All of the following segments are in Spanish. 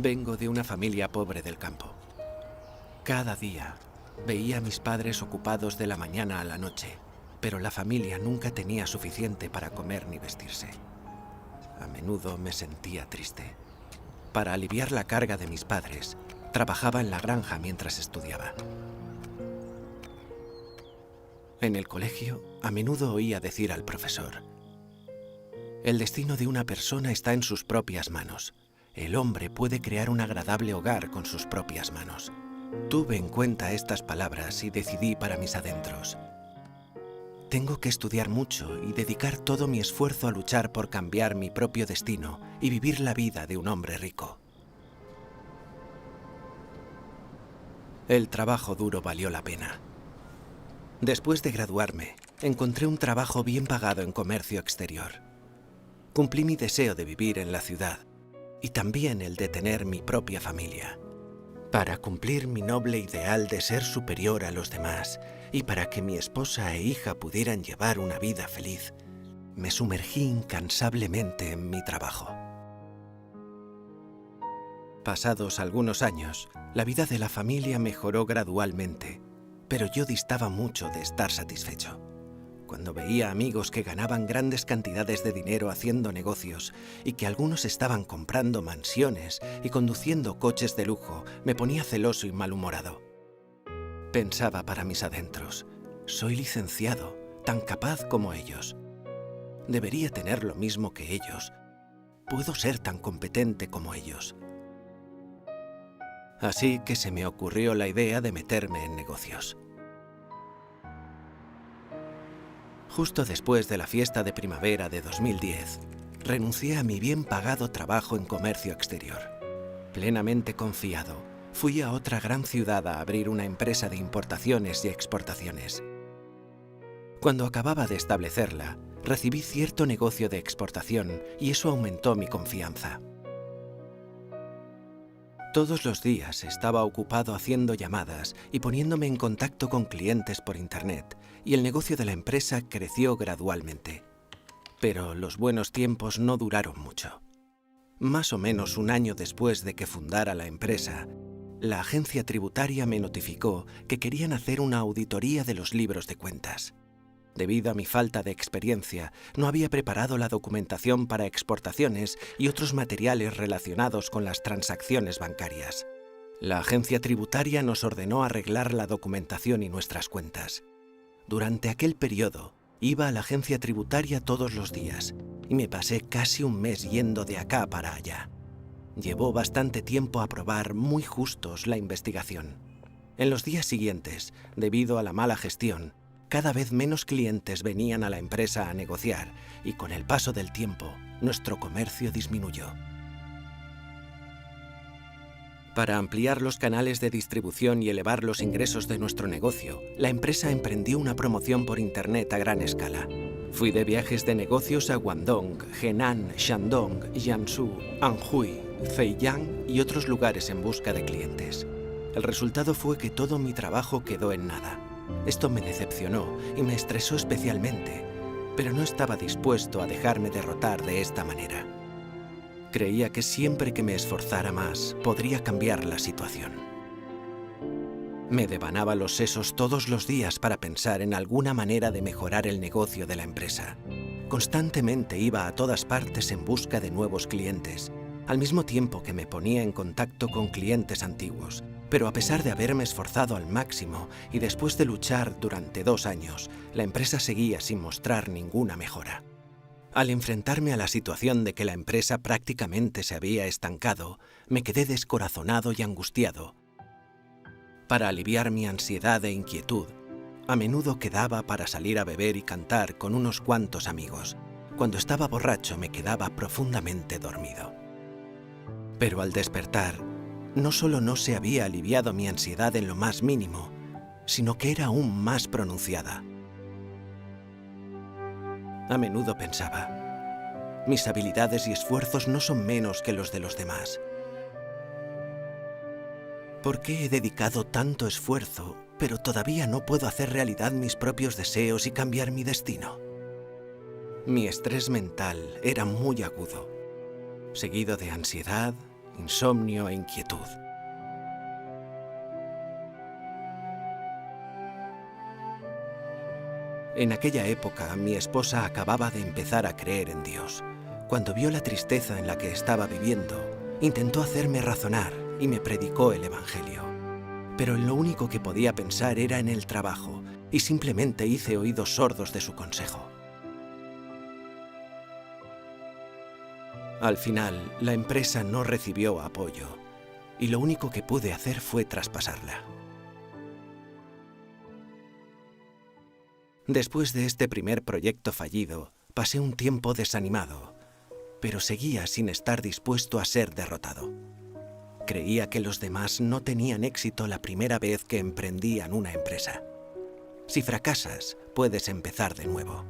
Vengo de una familia pobre del campo. Cada día veía a mis padres ocupados de la mañana a la noche, pero la familia nunca tenía suficiente para comer ni vestirse. A menudo me sentía triste. Para aliviar la carga de mis padres, trabajaba en la granja mientras estudiaba. En el colegio, a menudo oía decir al profesor: el destino de una persona está en sus propias manos. El hombre puede crear un agradable hogar con sus propias manos. Tuve en cuenta estas palabras y decidí para mis adentros: tengo que estudiar mucho y dedicar todo mi esfuerzo a luchar por cambiar mi propio destino y vivir la vida de un hombre rico. El trabajo duro valió la pena. Después de graduarme, encontré un trabajo bien pagado en comercio exterior. Cumplí mi deseo de vivir en la ciudad y también el de tener mi propia familia. Para cumplir mi noble ideal de ser superior a los demás y para que mi esposa e hija pudieran llevar una vida feliz, me sumergí incansablemente en mi trabajo. Pasados algunos años, la vida de la familia mejoró gradualmente, pero yo distaba mucho de estar satisfecho. Cuando veía amigos que ganaban grandes cantidades de dinero haciendo negocios y que algunos estaban comprando mansiones y conduciendo coches de lujo, me ponía celoso y malhumorado. Pensaba para mis adentros: soy licenciado, tan capaz como ellos. Debería tener lo mismo que ellos. Puedo ser tan competente como ellos. Así que se me ocurrió la idea de meterme en negocios. Justo después de la fiesta de primavera de 2010, renuncié a mi bien pagado trabajo en comercio exterior. Plenamente confiado, fui a otra gran ciudad a abrir una empresa de importaciones y exportaciones. Cuando acababa de establecerla, recibí cierto negocio de exportación y eso aumentó mi confianza. Todos los días estaba ocupado haciendo llamadas y poniéndome en contacto con clientes por Internet, y el negocio de la empresa creció gradualmente. Pero los buenos tiempos no duraron mucho. Más o menos un año después de que fundara la empresa, la agencia tributaria me notificó que querían hacer una auditoría de los libros de cuentas. Debido a mi falta de experiencia, no había preparado la documentación para exportaciones y otros materiales relacionados con las transacciones bancarias. La agencia tributaria nos ordenó arreglar la documentación y nuestras cuentas. Durante aquel periodo, iba a la agencia tributaria todos los días y me pasé casi un mes yendo de acá para allá. Llevó bastante tiempo aprobar muy justos la investigación. En los días siguientes, debido a la mala gestión, cada vez menos clientes venían a la empresa a negociar y con el paso del tiempo, nuestro comercio disminuyó. Para ampliar los canales de distribución y elevar los ingresos de nuestro negocio, la empresa emprendió una promoción por Internet a gran escala. Fui de viajes de negocios a Guangdong, Henan, Shandong, Jiangsu, Anhui, Zhejiang y otros lugares en busca de clientes. El resultado fue que todo mi trabajo quedó en nada. Esto me decepcionó y me estresó especialmente, pero no estaba dispuesto a dejarme derrotar de esta manera. Creía que siempre que me esforzara más, podría cambiar la situación. Me devanaba los sesos todos los días para pensar en alguna manera de mejorar el negocio de la empresa. Constantemente iba a todas partes en busca de nuevos clientes, al mismo tiempo que me ponía en contacto con clientes antiguos. Pero a pesar de haberme esforzado al máximo y después de luchar durante 2 años, la empresa seguía sin mostrar ninguna mejora. Al enfrentarme a la situación de que la empresa prácticamente se había estancado, me quedé descorazonado y angustiado. Para aliviar mi ansiedad e inquietud, a menudo quedaba para salir a beber y cantar con unos cuantos amigos. Cuando estaba borracho me quedaba profundamente dormido. Pero al despertar, no solo no se había aliviado mi ansiedad en lo más mínimo, sino que era aún más pronunciada. A menudo pensaba: mis habilidades y esfuerzos no son menos que los de los demás. ¿Por qué he dedicado tanto esfuerzo, pero todavía no puedo hacer realidad mis propios deseos y cambiar mi destino? Mi estrés mental era muy agudo, seguido de ansiedad insomnio e inquietud. En aquella época, mi esposa acababa de empezar a creer en Dios. Cuando vio la tristeza en la que estaba viviendo, intentó hacerme razonar y me predicó el Evangelio. Pero en lo único que podía pensar era en el trabajo, y simplemente hice oídos sordos de su consejo. Al final, la empresa no recibió apoyo, y lo único que pude hacer fue traspasarla. Después de este primer proyecto fallido, pasé un tiempo desanimado, pero seguía sin estar dispuesto a ser derrotado. Creía que los demás no tenían éxito la primera vez que emprendían una empresa. Si fracasas, puedes empezar de nuevo.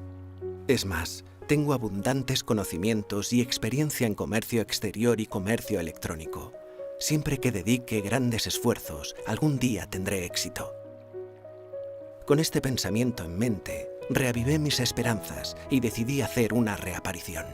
Es más, tengo abundantes conocimientos y experiencia en comercio exterior y comercio electrónico. Siempre que dedique grandes esfuerzos, algún día tendré éxito. Con este pensamiento en mente, reavivé mis esperanzas y decidí hacer una reaparición.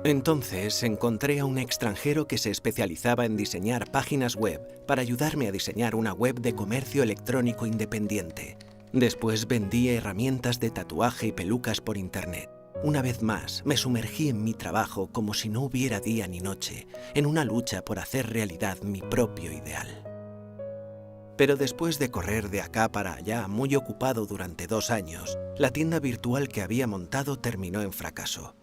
Entonces encontré a un extranjero que se especializaba en diseñar páginas web para ayudarme a diseñar una web de comercio electrónico independiente. Después vendí herramientas de tatuaje y pelucas por internet. Una vez más, me sumergí en mi trabajo como si no hubiera día ni noche, en una lucha por hacer realidad mi propio ideal. Pero después de correr de acá para allá, muy ocupado durante 2 años, la tienda virtual que había montado terminó en fracaso.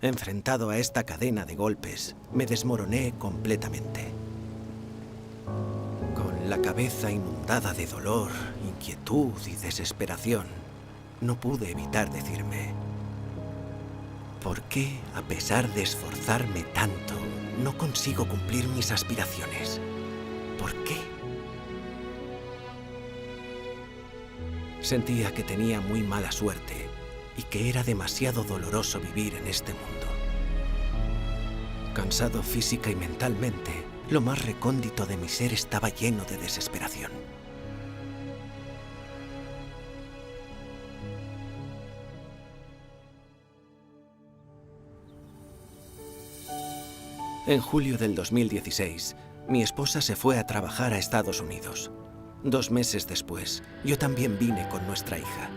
Enfrentado a esta cadena de golpes, me desmoroné completamente. Con la cabeza inundada de dolor, inquietud y desesperación, no pude evitar decirme: ¿por qué, a pesar de esforzarme tanto, no consigo cumplir mis aspiraciones? ¿Por qué? Sentía que tenía muy mala suerte y que era demasiado doloroso vivir en este mundo. Cansado física y mentalmente, lo más recóndito de mi ser estaba lleno de desesperación. En julio del 2016, mi esposa se fue a trabajar a Estados Unidos. 2 meses después, yo también vine con nuestra hija.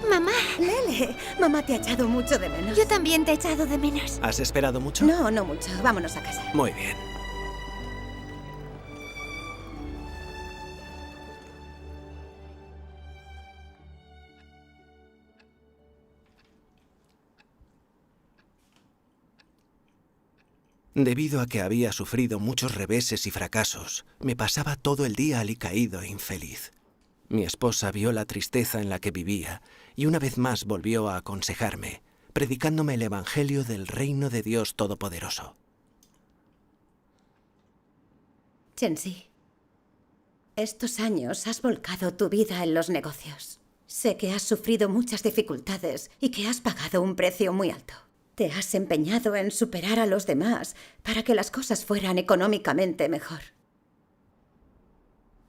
Mamá. Lele, mamá te ha echado mucho de menos. Yo también te he echado de menos. ¿Has esperado mucho? No, no mucho. Vámonos a casa. Muy bien. Debido a que había sufrido muchos reveses y fracasos, me pasaba todo el día alicaído e infeliz. Mi esposa vio la tristeza en la que vivía y una vez más volvió a aconsejarme, predicándome el Evangelio del Reino de Dios Todopoderoso. Chensi, estos años has volcado tu vida en los negocios. Sé que has sufrido muchas dificultades y que has pagado un precio muy alto. Te has empeñado en superar a los demás para que las cosas fueran económicamente mejor.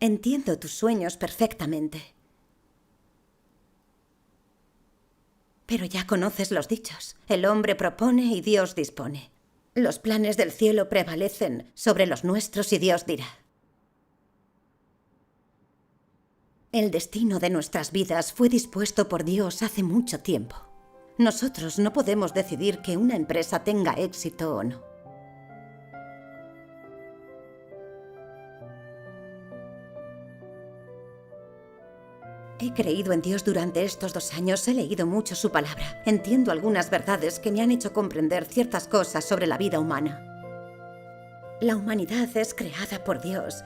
Entiendo tus sueños perfectamente. Pero ya conoces los dichos. El hombre propone y Dios dispone. Los planes del cielo prevalecen sobre los nuestros y Dios dirá. El destino de nuestras vidas fue dispuesto por Dios hace mucho tiempo. Nosotros no podemos decidir que una empresa tenga éxito o no. He creído en Dios durante estos 2 años, he leído mucho su palabra. Entiendo algunas verdades que me han hecho comprender ciertas cosas sobre la vida humana. La humanidad es creada por Dios,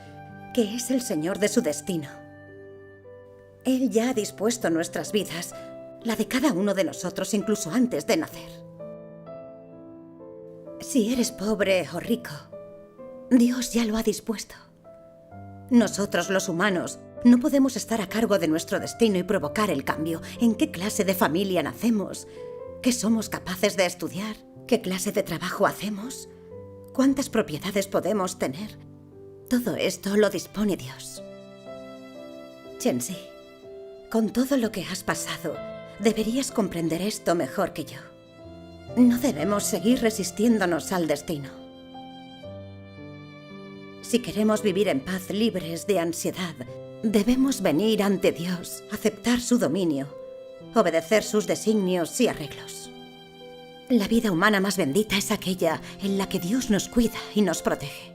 que es el Señor de su destino. Él ya ha dispuesto nuestras vidas, la de cada uno de nosotros, incluso antes de nacer. Si eres pobre o rico, Dios ya lo ha dispuesto. Nosotros, los humanos, no podemos estar a cargo de nuestro destino y provocar el cambio. ¿En qué clase de familia nacemos? ¿Qué somos capaces de estudiar? ¿Qué clase de trabajo hacemos? ¿Cuántas propiedades podemos tener? Todo esto lo dispone Dios. Chenzi, con todo lo que has pasado, deberías comprender esto mejor que yo. No debemos seguir resistiéndonos al destino. Si queremos vivir en paz, libres de ansiedad, debemos venir ante Dios, aceptar su dominio, obedecer sus designios y arreglos. La vida humana más bendita es aquella en la que Dios nos cuida y nos protege.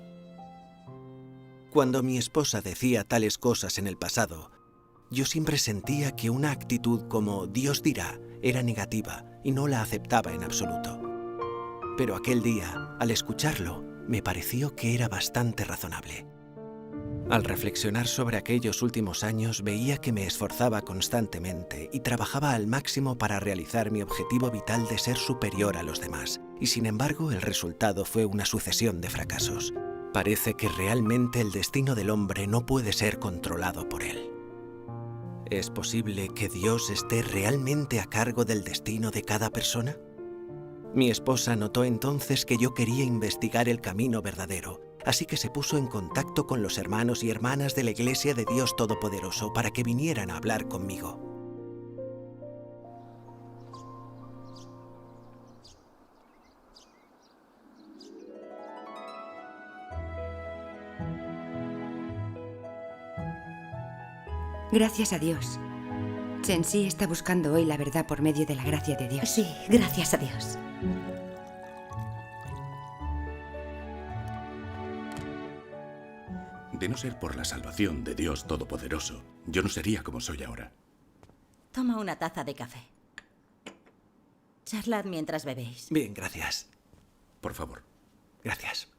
Cuando mi esposa decía tales cosas en el pasado, yo siempre sentía que una actitud como Dios dirá era negativa y no la aceptaba en absoluto. Pero aquel día, al escucharlo, me pareció que era bastante razonable. Al reflexionar sobre aquellos últimos años, veía que me esforzaba constantemente y trabajaba al máximo para realizar mi objetivo vital de ser superior a los demás. Y sin embargo, el resultado fue una sucesión de fracasos. Parece que realmente el destino del hombre no puede ser controlado por él. ¿Es posible que Dios esté realmente a cargo del destino de cada persona? Mi esposa notó entonces que yo quería investigar el camino verdadero, así que se puso en contacto con los hermanos y hermanas de la Iglesia de Dios Todopoderoso para que vinieran a hablar conmigo. Gracias a Dios. Chenzi está buscando hoy la verdad por medio de la gracia de Dios. Sí, gracias a Dios. De no ser por la salvación de Dios Todopoderoso, yo no sería como soy ahora. Toma una taza de café. Charlad mientras bebéis. Bien, gracias. Por favor. Gracias.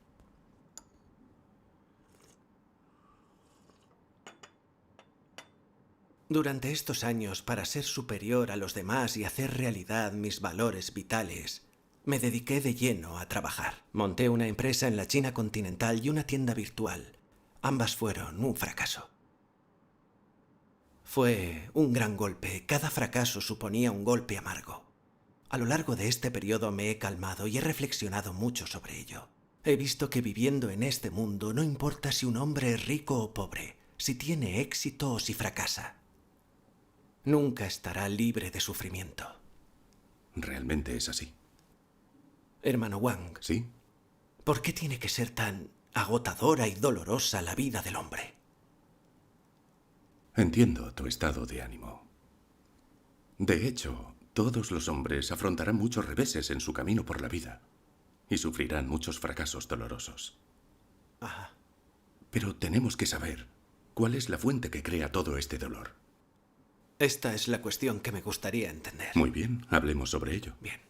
Durante estos años, para ser superior a los demás y hacer realidad mis valores vitales, me dediqué de lleno a trabajar. Monté una empresa en la China continental y una tienda virtual. Ambas fueron un fracaso. Fue un gran golpe. Cada fracaso suponía un golpe amargo. A lo largo de este periodo me he calmado y he reflexionado mucho sobre ello. He visto que viviendo en este mundo no importa si un hombre es rico o pobre, si tiene éxito o si fracasa. Nunca estará libre de sufrimiento. Realmente es así. Hermano Wang. ¿Sí? ¿Por qué tiene que ser tan agotadora y dolorosa la vida del hombre? Entiendo tu estado de ánimo. De hecho, todos los hombres afrontarán muchos reveses en su camino por la vida y sufrirán muchos fracasos dolorosos. Ajá. Pero tenemos que saber cuál es la fuente que crea todo este dolor. Esta es la cuestión que me gustaría entender. Muy bien, hablemos sobre ello. Bien.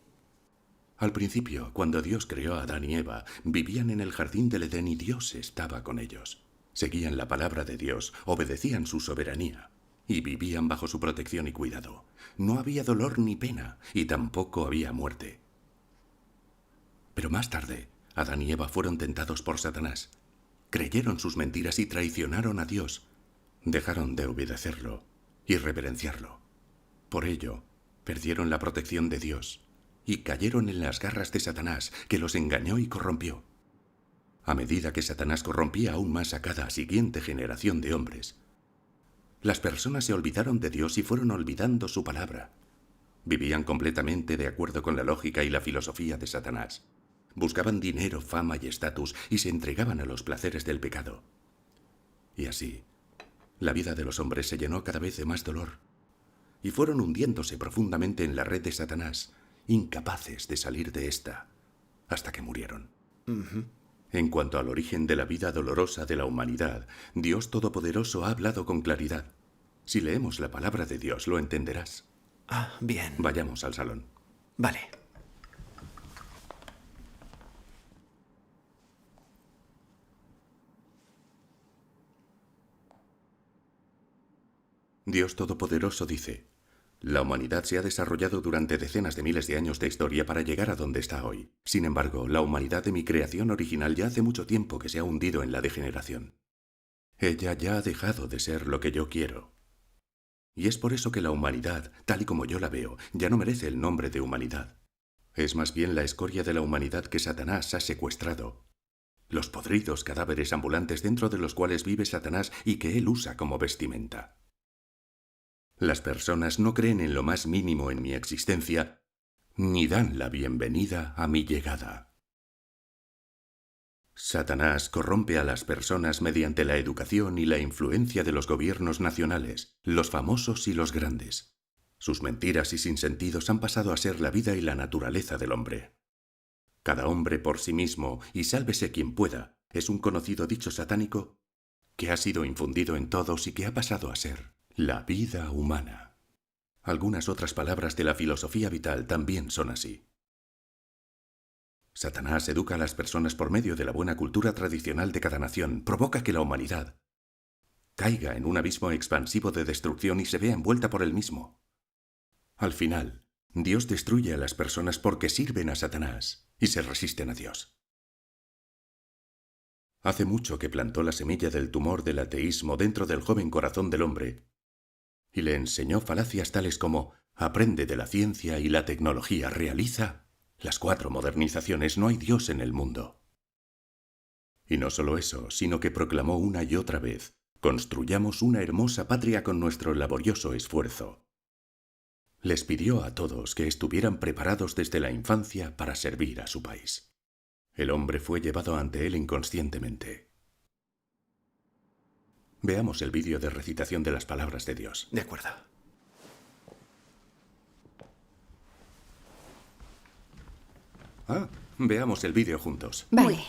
Al principio, cuando Dios creó a Adán y Eva, vivían en el jardín del Edén y Dios estaba con ellos. Seguían la palabra de Dios, obedecían su soberanía y vivían bajo su protección y cuidado. No había dolor ni pena y tampoco había muerte. Pero más tarde, Adán y Eva fueron tentados por Satanás. Creyeron sus mentiras y traicionaron a Dios. Dejaron de obedecerlo y reverenciarlo. Por ello, perdieron la protección de Dios y cayeron en las garras de Satanás, que los engañó y corrompió. A medida que Satanás corrompía aún más a cada siguiente generación de hombres, las personas se olvidaron de Dios y fueron olvidando su palabra. Vivían completamente de acuerdo con la lógica y la filosofía de Satanás. Buscaban dinero, fama y estatus y se entregaban a los placeres del pecado. Y así, la vida de los hombres se llenó cada vez de más dolor y fueron hundiéndose profundamente en la red de Satanás, incapaces de salir de esta, hasta que murieron. En cuanto al origen de la vida dolorosa de la humanidad, Dios Todopoderoso ha hablado con claridad. Si leemos la palabra de Dios, lo entenderás. Ah, bien. Vayamos al salón. Vale. Dios Todopoderoso dice: la humanidad se ha desarrollado durante decenas de miles de años de historia para llegar a donde está hoy. Sin embargo, la humanidad de mi creación original ya hace mucho tiempo que se ha hundido en la degeneración. Ella ya ha dejado de ser lo que yo quiero. Y es por eso que la humanidad, tal y como yo la veo, ya no merece el nombre de humanidad. Es más bien la escoria de la humanidad que Satanás ha secuestrado los podridos cadáveres ambulantes dentro de los cuales vive Satanás y que él usa como vestimenta. Las personas no creen en lo más mínimo en mi existencia, ni dan la bienvenida a mi llegada. Satanás corrompe a las personas mediante la educación y la influencia de los gobiernos nacionales, los famosos y los grandes. Sus mentiras y sinsentidos han pasado a ser la vida y la naturaleza del hombre. Cada hombre por sí mismo, y sálvese quien pueda, es un conocido dicho satánico que ha sido infundido en todos y que ha pasado a ser la vida humana. Algunas otras palabras de la filosofía vital también son así. Satanás educa a las personas por medio de la buena cultura tradicional de cada nación, provoca que la humanidad caiga en un abismo expansivo de destrucción y se vea envuelta por él mismo. Al final, Dios destruye a las personas porque sirven a Satanás y se resisten a Dios. Hace mucho que plantó la semilla del tumor del ateísmo dentro del joven corazón del hombre y le enseñó falacias tales como aprende de la ciencia y la tecnología, realiza las 4 modernizaciones, no hay Dios en el mundo. Y no solo eso, sino que proclamó una y otra vez, construyamos una hermosa patria con nuestro laborioso esfuerzo. Les pidió a todos que estuvieran preparados desde la infancia para servir a su país. El hombre fue llevado ante él inconscientemente. Veamos el vídeo de recitación de las palabras de Dios. De acuerdo. Veamos el vídeo juntos. Muy Vale. bien.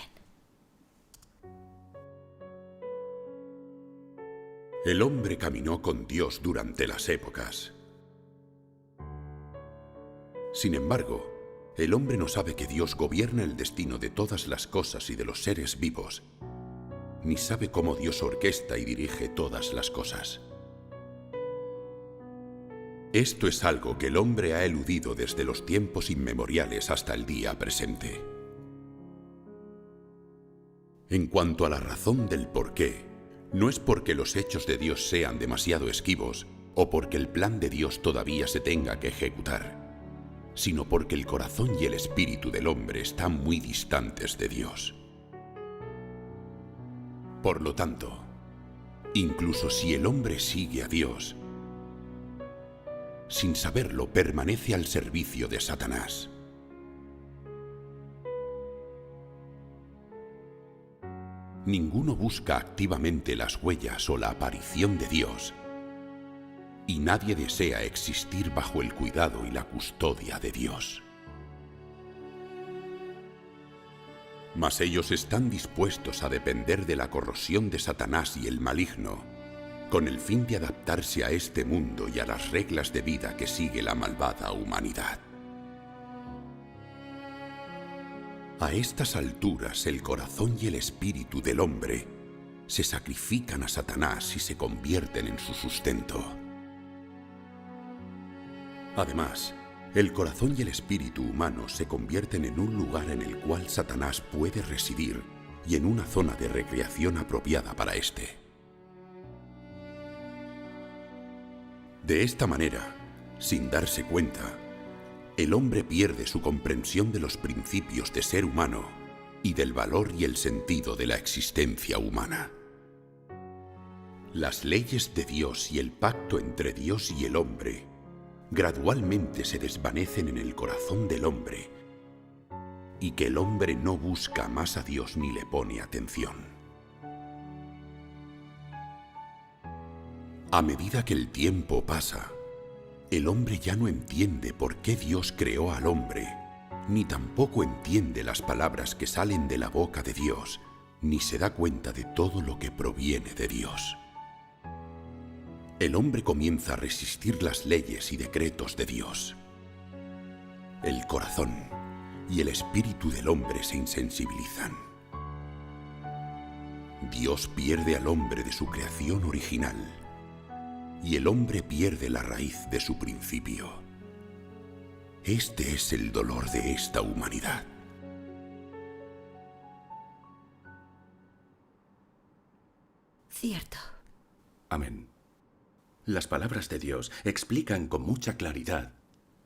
El hombre caminó con Dios durante las épocas. Sin embargo, el hombre no sabe que Dios gobierna el destino de todas las cosas y de los seres vivos, ni sabe cómo Dios orquesta y dirige todas las cosas. Esto es algo que el hombre ha eludido desde los tiempos inmemoriales hasta el día presente. En cuanto a la razón del por qué, no es porque los hechos de Dios sean demasiado esquivos o porque el plan de Dios todavía se tenga que ejecutar, sino porque el corazón y el espíritu del hombre están muy distantes de Dios. Por lo tanto, incluso si el hombre sigue a Dios, sin saberlo permanece al servicio de Satanás. Ninguno busca activamente las huellas o la aparición de Dios, y nadie desea existir bajo el cuidado y la custodia de Dios. Mas ellos están dispuestos a depender de la corrosión de Satanás y el maligno, con el fin de adaptarse a este mundo y a las reglas de vida que sigue la malvada humanidad. A estas alturas, el corazón y el espíritu del hombre se sacrifican a Satanás y se convierten en su sustento. Además, el corazón y el espíritu humano se convierten en un lugar en el cual Satanás puede residir y en una zona de recreación apropiada para éste. De esta manera, sin darse cuenta, el hombre pierde su comprensión de los principios de ser humano y del valor y el sentido de la existencia humana. Las leyes de Dios y el pacto entre Dios y el hombre gradualmente se desvanecen en el corazón del hombre, y que el hombre no busca más a Dios ni le pone atención. A medida que el tiempo pasa, el hombre ya no entiende por qué Dios creó al hombre, ni tampoco entiende las palabras que salen de la boca de Dios, ni se da cuenta de todo lo que proviene de Dios. El hombre comienza a resistir las leyes y decretos de Dios. El corazón y el espíritu del hombre se insensibilizan. Dios pierde al hombre de su creación original, y el hombre pierde la raíz de su principio. Este es el dolor de esta humanidad. Cierto. Amén. Las palabras de Dios explican con mucha claridad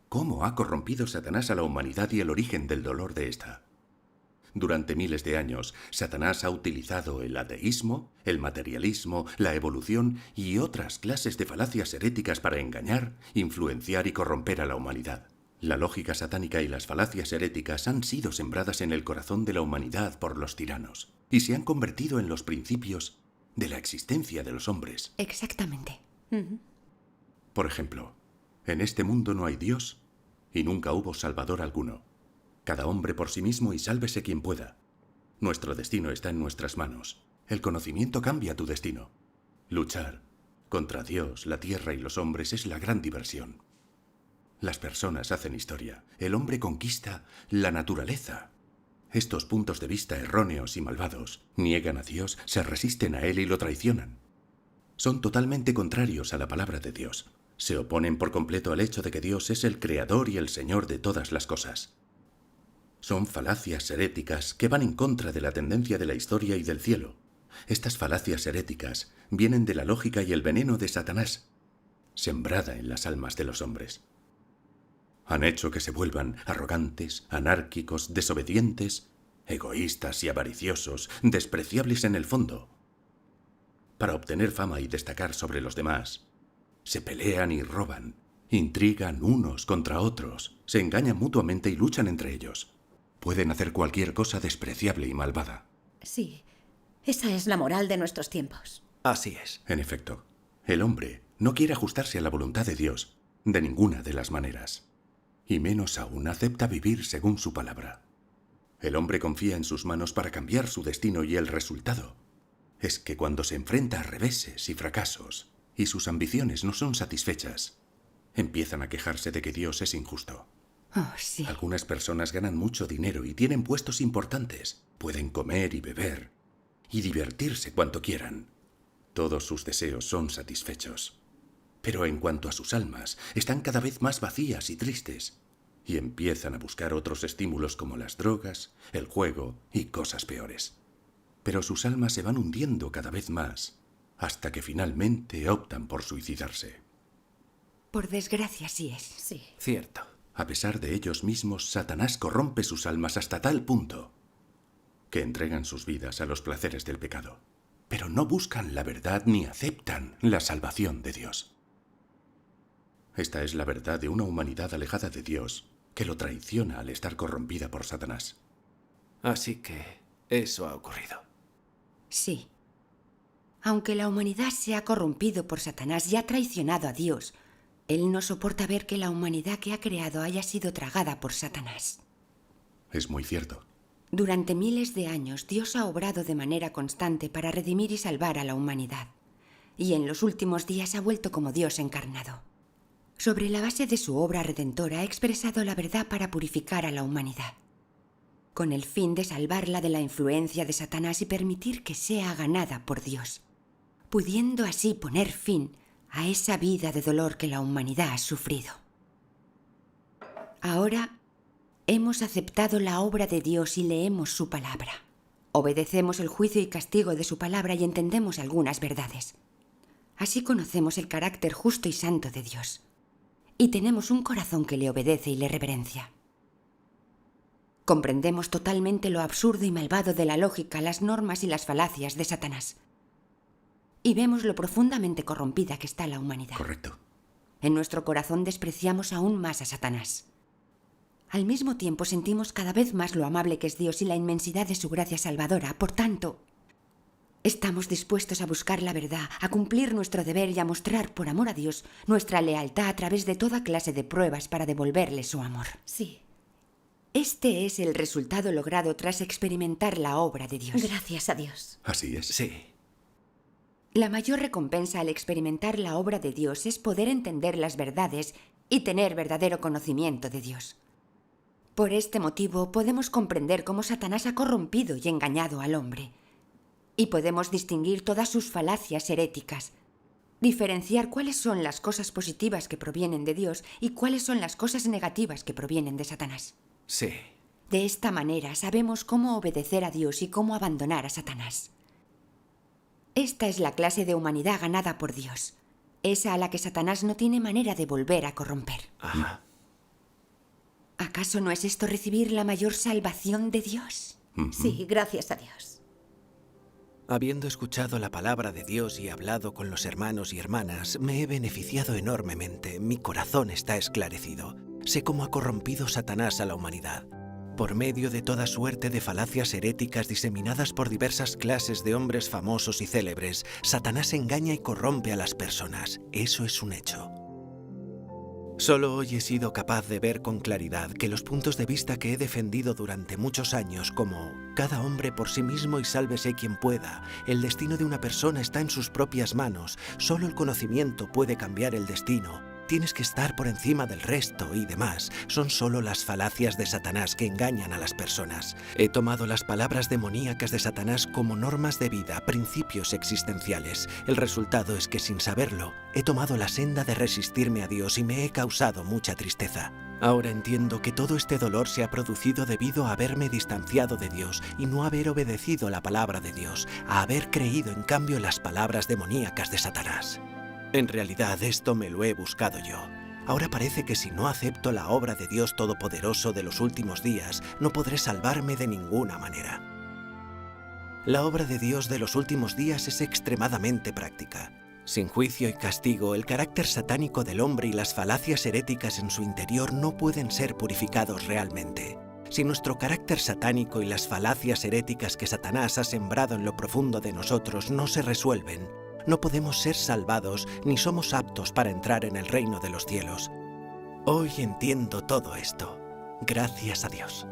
cómo ha corrompido Satanás a la humanidad y el origen del dolor de ésta. Durante miles de años, Satanás ha utilizado el ateísmo, el materialismo, la evolución y otras clases de falacias heréticas para engañar, influenciar y corromper a la humanidad. La lógica satánica y las falacias heréticas han sido sembradas en el corazón de la humanidad por los tiranos y se han convertido en los principios de la existencia de los hombres. Exactamente. Por ejemplo, en este mundo no hay Dios y nunca hubo Salvador alguno. Cada hombre por sí mismo y sálvese quien pueda. Nuestro destino está en nuestras manos. El conocimiento cambia tu destino. Luchar contra Dios, la tierra y los hombres es la gran diversión. Las personas hacen historia. El hombre conquista la naturaleza. Estos puntos de vista erróneos y malvados niegan a Dios, se resisten a Él y lo traicionan. Son totalmente contrarios a la palabra de Dios. Se oponen por completo al hecho de que Dios es el creador y el Señor de todas las cosas. Son falacias heréticas que van en contra de la tendencia de la historia y del cielo. Estas falacias heréticas vienen de la lógica y el veneno de Satanás, sembrada en las almas de los hombres. Han hecho que se vuelvan arrogantes, anárquicos, desobedientes, egoístas y avariciosos, despreciables en el fondo. Para obtener fama y destacar sobre los demás, se pelean y roban, intrigan unos contra otros, se engañan mutuamente y luchan entre ellos. Pueden hacer cualquier cosa despreciable y malvada. Sí, esa es la moral de nuestros tiempos. Así es. En efecto, el hombre no quiere ajustarse a la voluntad de Dios, de ninguna de las maneras. Y menos aún acepta vivir según su palabra. El hombre confía en sus manos para cambiar su destino y el resultado es que cuando se enfrenta a reveses y fracasos y sus ambiciones no son satisfechas, empiezan a quejarse de que Dios es injusto. Oh, sí. Algunas personas ganan mucho dinero y tienen puestos importantes. Pueden comer y beber y divertirse cuanto quieran. Todos sus deseos son satisfechos. Pero en cuanto a sus almas, están cada vez más vacías y tristes y empiezan a buscar otros estímulos como las drogas, el juego y cosas peores. Pero sus almas se van hundiendo cada vez más hasta que finalmente optan por suicidarse. Por desgracia, sí es. Sí. Cierto. A pesar de ellos mismos, Satanás corrompe sus almas hasta tal punto que entregan sus vidas a los placeres del pecado, pero no buscan la verdad ni aceptan la salvación de Dios. Esta es la verdad de una humanidad alejada de Dios que lo traiciona al estar corrompida por Satanás. Así que eso ha ocurrido. Sí. Aunque la humanidad se ha corrompido por Satanás y ha traicionado a Dios, Él no soporta ver que la humanidad que ha creado haya sido tragada por Satanás. Es muy cierto. Durante miles de años, Dios ha obrado de manera constante para redimir y salvar a la humanidad. Y en los últimos días ha vuelto como Dios encarnado. Sobre la base de su obra redentora ha expresado la verdad para purificar a la humanidad, con el fin de salvarla de la influencia de Satanás y permitir que sea ganada por Dios, pudiendo así poner fin a esa vida de dolor que la humanidad ha sufrido. Ahora hemos aceptado la obra de Dios y leemos su palabra. Obedecemos el juicio y castigo de su palabra y entendemos algunas verdades. Así conocemos el carácter justo y santo de Dios. Y tenemos un corazón que le obedece y le reverencia. Comprendemos totalmente lo absurdo y malvado de la lógica, las normas y las falacias de Satanás. Y vemos lo profundamente corrompida que está la humanidad. Correcto. En nuestro corazón despreciamos aún más a Satanás. Al mismo tiempo sentimos cada vez más lo amable que es Dios y la inmensidad de su gracia salvadora. Por tanto, estamos dispuestos a buscar la verdad, a cumplir nuestro deber y a mostrar, por amor a Dios, nuestra lealtad a través de toda clase de pruebas para devolverle su amor. Sí. Este es el resultado logrado tras experimentar la obra de Dios. Gracias a Dios. Así es. Sí. La mayor recompensa al experimentar la obra de Dios es poder entender las verdades y tener verdadero conocimiento de Dios. Por este motivo podemos comprender cómo Satanás ha corrompido y engañado al hombre. Y podemos distinguir todas sus falacias heréticas, diferenciar cuáles son las cosas positivas que provienen de Dios y cuáles son las cosas negativas que provienen de Satanás. Sí. De esta manera sabemos cómo obedecer a Dios y cómo abandonar a Satanás. Esta es la clase de humanidad ganada por Dios, esa a la que Satanás no tiene manera de volver a corromper. Ajá. ¿Acaso no es esto recibir la mayor salvación de Dios? Sí, gracias a Dios. Habiendo escuchado la palabra de Dios y hablado con los hermanos y hermanas, me he beneficiado enormemente. Mi corazón está esclarecido. Sé cómo ha corrompido Satanás a la humanidad. Por medio de toda suerte de falacias heréticas diseminadas por diversas clases de hombres famosos y célebres, Satanás engaña y corrompe a las personas. Eso es un hecho. Solo hoy he sido capaz de ver con claridad que los puntos de vista que he defendido durante muchos años, como cada hombre por sí mismo y sálvese quien pueda, el destino de una persona está en sus propias manos, solo el conocimiento puede cambiar el destino, tienes que estar por encima del resto y demás, son solo las falacias de Satanás que engañan a las personas. He tomado las palabras demoníacas de Satanás como normas de vida, principios existenciales. El resultado es que sin saberlo, he tomado la senda de resistirme a Dios y me he causado mucha tristeza. Ahora entiendo que todo este dolor se ha producido debido a haberme distanciado de Dios y no haber obedecido la palabra de Dios, a haber creído en cambio las palabras demoníacas de Satanás. En realidad esto me lo he buscado yo. Ahora parece que si no acepto la obra de Dios Todopoderoso de los últimos días, no podré salvarme de ninguna manera. La obra de Dios de los últimos días es extremadamente práctica. Sin juicio y castigo, el carácter satánico del hombre y las falacias heréticas en su interior no pueden ser purificados realmente. Si nuestro carácter satánico y las falacias heréticas que Satanás ha sembrado en lo profundo de nosotros no se resuelven, no podemos ser salvados ni somos aptos para entrar en el reino de los cielos. Hoy entiendo todo esto. Gracias a Dios.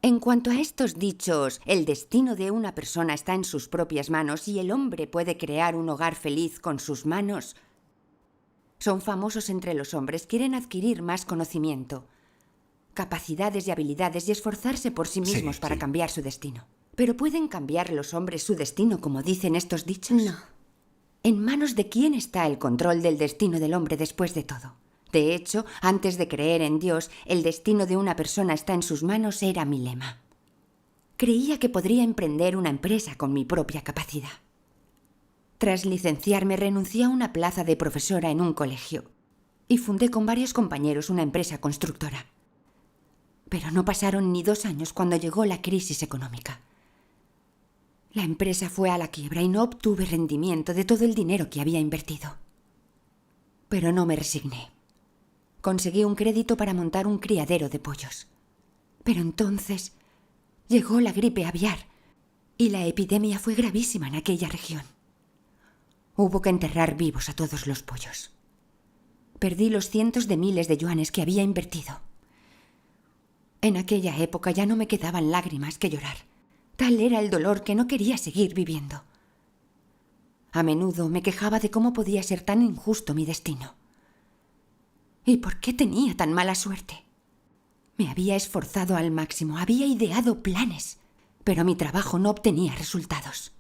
En cuanto a estos dichos, el destino de una persona está en sus propias manos y el hombre puede crear un hogar feliz con sus manos, son famosos entre los hombres, quieren adquirir más conocimiento, capacidades y habilidades y esforzarse por sí mismos para cambiar su destino. ¿Pero pueden cambiar los hombres su destino como dicen estos dichos? No. ¿En manos de quién está el control del destino del hombre después de todo? De hecho, antes de creer en Dios, el destino de una persona está en sus manos era mi lema. Creía que podría emprender una empresa con mi propia capacidad. Tras licenciarme, renuncié a una plaza de profesora en un colegio y fundé con varios compañeros una empresa constructora. Pero no pasaron ni 2 años cuando llegó la crisis económica. La empresa fue a la quiebra y no obtuve rendimiento de todo el dinero que había invertido. Pero no me resigné. Conseguí un crédito para montar un criadero de pollos. Pero entonces llegó la gripe aviar y la epidemia fue gravísima en aquella región. Hubo que enterrar vivos a todos los pollos. Perdí los cientos de miles de yuanes que había invertido. En aquella época ya no me quedaban lágrimas que llorar. Tal era el dolor que no quería seguir viviendo. A menudo me quejaba de cómo podía ser tan injusto mi destino. ¿Y por qué tenía tan mala suerte? Me había esforzado al máximo, había ideado planes, pero mi trabajo no obtenía resultados.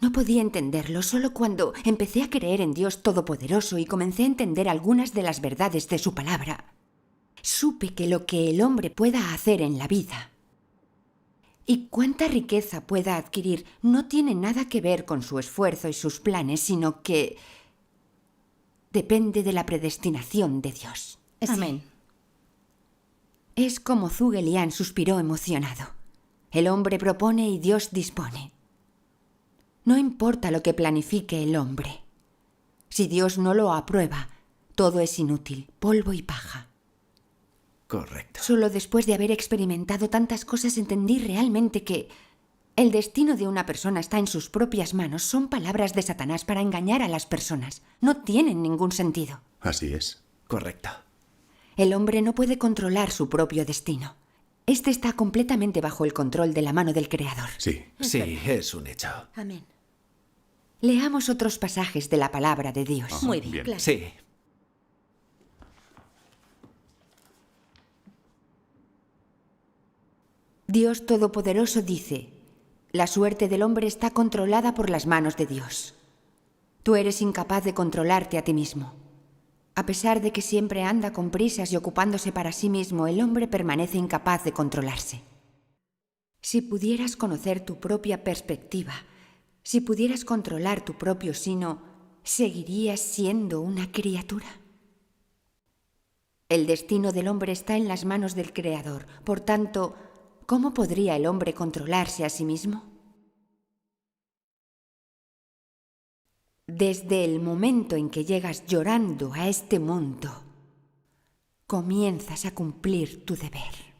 No podía entenderlo solo cuando empecé a creer en Dios Todopoderoso y comencé a entender algunas de las verdades de su palabra. Supe que lo que el hombre pueda hacer en la vida y cuánta riqueza pueda adquirir no tiene nada que ver con su esfuerzo y sus planes, sino que depende de la predestinación de Dios. Amén. Es como Zhuge Liang suspiró emocionado. El hombre propone y Dios dispone. No importa lo que planifique el hombre. Si Dios no lo aprueba, todo es inútil, polvo y paja. Correcto. Solo después de haber experimentado tantas cosas entendí realmente que el destino de una persona está en sus propias manos. Son palabras de Satanás para engañar a las personas. No tienen ningún sentido. Así es. Correcto. El hombre no puede controlar su propio destino. Este está completamente bajo el control de la mano del Creador. Sí. Sí, es un hecho. Amén. Leamos otros pasajes de la palabra de Dios. Ajá, Muy bien. Claro. Sí. Dios Todopoderoso dice: la suerte del hombre está controlada por las manos de Dios. Tú eres incapaz de controlarte a ti mismo. A pesar de que siempre anda con prisas y ocupándose para sí mismo, el hombre permanece incapaz de controlarse. Si pudieras conocer tu propia perspectiva, si pudieras controlar tu propio sino, ¿seguirías siendo una criatura? El destino del hombre está en las manos del Creador. Por tanto, ¿cómo podría el hombre controlarse a sí mismo? Desde el momento en que llegas llorando a este mundo, comienzas a cumplir tu deber.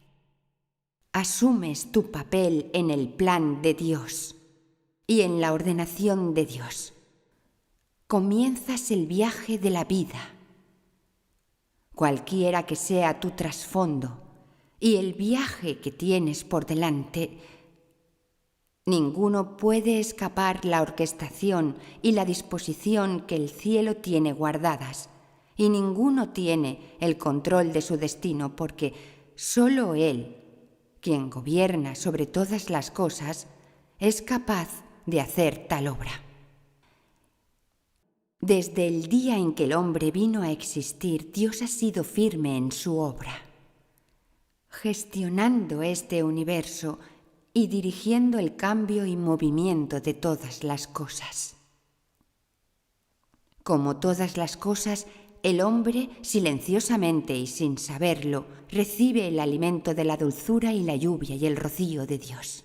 Asumes tu papel en el plan de Dios y en la ordenación de Dios. Comienzas el viaje de la vida, cualquiera que sea tu trasfondo y el viaje que tienes por delante. Ninguno puede escapar la orquestación y la disposición que el cielo tiene guardadas, y ninguno tiene el control de su destino, porque solo Él, quien gobierna sobre todas las cosas, es capaz de hacer tal obra. Desde el día en que el hombre vino a existir, Dios ha sido firme en su obra, gestionando este universo y dirigiendo el cambio y movimiento de todas las cosas. Como todas las cosas, el hombre, silenciosamente y sin saberlo, recibe el alimento de la dulzura y la lluvia y el rocío de Dios.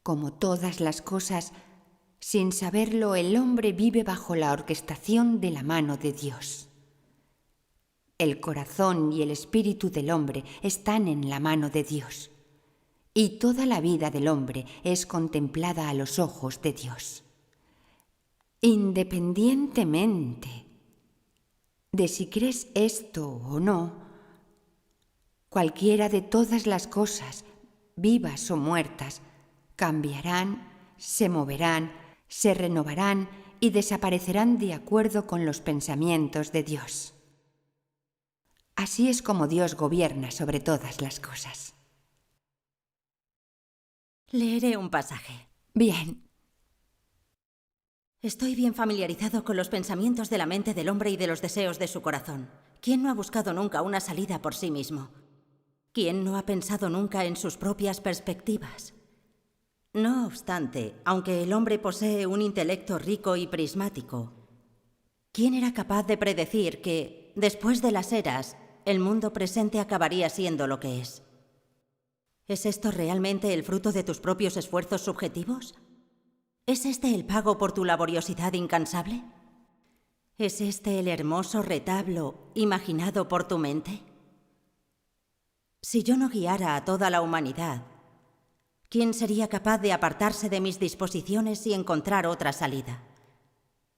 Como todas las cosas, sin saberlo, el hombre vive bajo la orquestación de la mano de Dios. El corazón y el espíritu del hombre están en la mano de Dios, y toda la vida del hombre es contemplada a los ojos de Dios. Independientemente de si crees esto o no, cualquiera de todas las cosas, vivas o muertas, cambiarán, se moverán, se renovarán y desaparecerán de acuerdo con los pensamientos de Dios. Así es como Dios gobierna sobre todas las cosas. Leeré un pasaje. Bien. Estoy bien familiarizado con los pensamientos de la mente del hombre y de los deseos de su corazón. ¿Quién no ha buscado nunca una salida por sí mismo? ¿Quién no ha pensado nunca en sus propias perspectivas? No obstante, aunque el hombre posee un intelecto rico y prismático, ¿quién era capaz de predecir que, después de las eras, el mundo presente acabaría siendo lo que es? ¿Es esto realmente el fruto de tus propios esfuerzos subjetivos? ¿Es este el pago por tu laboriosidad incansable? ¿Es este el hermoso retablo imaginado por tu mente? Si yo no guiara a toda la humanidad, ¿quién sería capaz de apartarse de mis disposiciones y encontrar otra salida?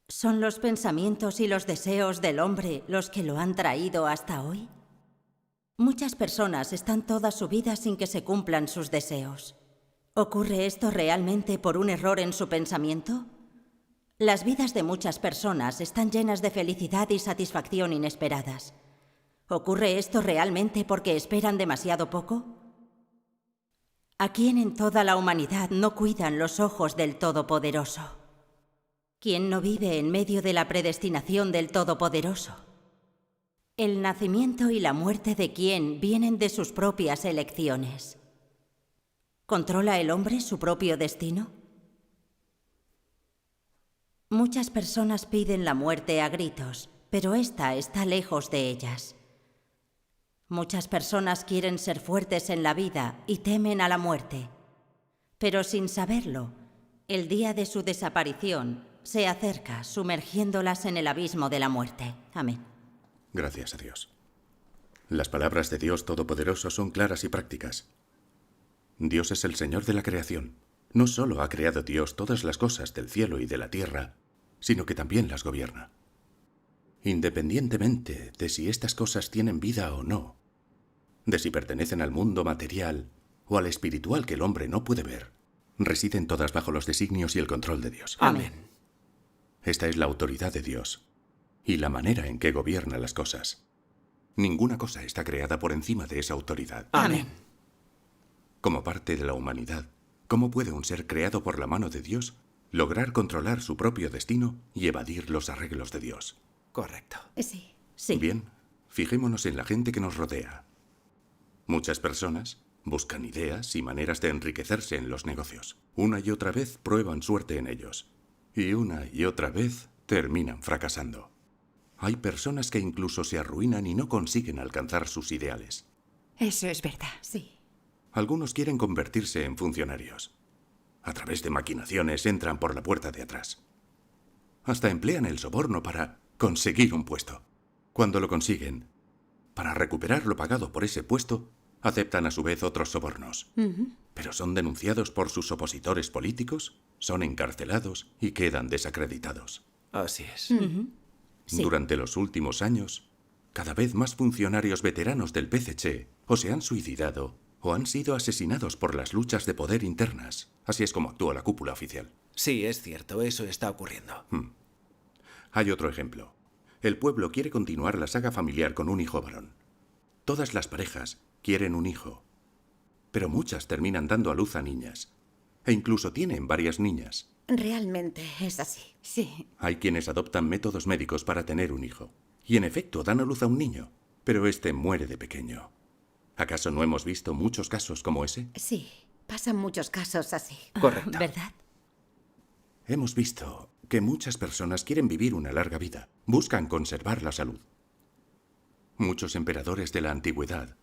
¿Son los pensamientos y los deseos del hombre los que lo han traído hasta hoy? Muchas personas están toda su vida sin que se cumplan sus deseos. ¿Ocurre esto realmente por un error en su pensamiento? Las vidas de muchas personas están llenas de felicidad y satisfacción inesperadas. ¿Ocurre esto realmente porque esperan demasiado poco? ¿A quién en toda la humanidad no cuidan los ojos del Todopoderoso? ¿Quién no vive en medio de la predestinación del Todopoderoso? ¿El nacimiento y la muerte de quién vienen de sus propias elecciones? ¿Controla el hombre su propio destino? Muchas personas piden la muerte a gritos, pero esta está lejos de ellas. Muchas personas quieren ser fuertes en la vida y temen a la muerte, pero sin saberlo, el día de su desaparición se acerca, sumergiéndolas en el abismo de la muerte. Amén. Gracias a Dios. Las palabras de Dios Todopoderoso son claras y prácticas. Dios es el Señor de la creación. No solo ha creado Dios todas las cosas del cielo y de la tierra, sino que también las gobierna. Independientemente de si estas cosas tienen vida o no, de si pertenecen al mundo material o al espiritual que el hombre no puede ver, residen todas bajo los designios y el control de Dios. Amén. Esta es la autoridad de Dios y la manera en que gobierna las cosas. Ninguna cosa está creada por encima de esa autoridad. Amén. como parte de la humanidad, ¿cómo puede un ser creado por la mano de Dios lograr controlar su propio destino y evadir los arreglos de Dios? Correcto. Sí. Sí. Bien, fijémonos en la gente que nos rodea. Muchas personas buscan ideas y maneras de enriquecerse en los negocios. Una y otra vez prueban suerte en ellos. Y una y otra vez terminan fracasando. Hay personas que incluso se arruinan y no consiguen alcanzar sus ideales. Eso es verdad. Sí. Algunos quieren convertirse en funcionarios. A través de maquinaciones entran por la puerta de atrás. Hasta emplean el soborno para conseguir un puesto. Cuando lo consiguen, para recuperar lo pagado por ese puesto, aceptan a su vez otros sobornos. Pero son denunciados por sus opositores políticos, son encarcelados y quedan desacreditados. Así es. Sí. Durante los últimos años, cada vez más funcionarios veteranos del PCC o se han suicidado o han sido asesinados por las luchas de poder internas. Así es como actúa la cúpula oficial. Sí, es cierto, eso está ocurriendo. Hay otro ejemplo. El pueblo quiere continuar la saga familiar con un hijo varón. Todas las parejas quieren un hijo, pero muchas terminan dando a luz a niñas. E incluso tienen varias niñas. Realmente es así. Sí. Hay quienes adoptan métodos médicos para tener un hijo. Y en efecto dan a luz a un niño, pero este muere de pequeño. ¿Acaso no hemos visto muchos casos como ese? Sí, pasan muchos casos así. Correcto. ¿Verdad? Hemos visto que muchas personas quieren vivir una larga vida, buscan conservar la salud. Muchos emperadores de la antigüedad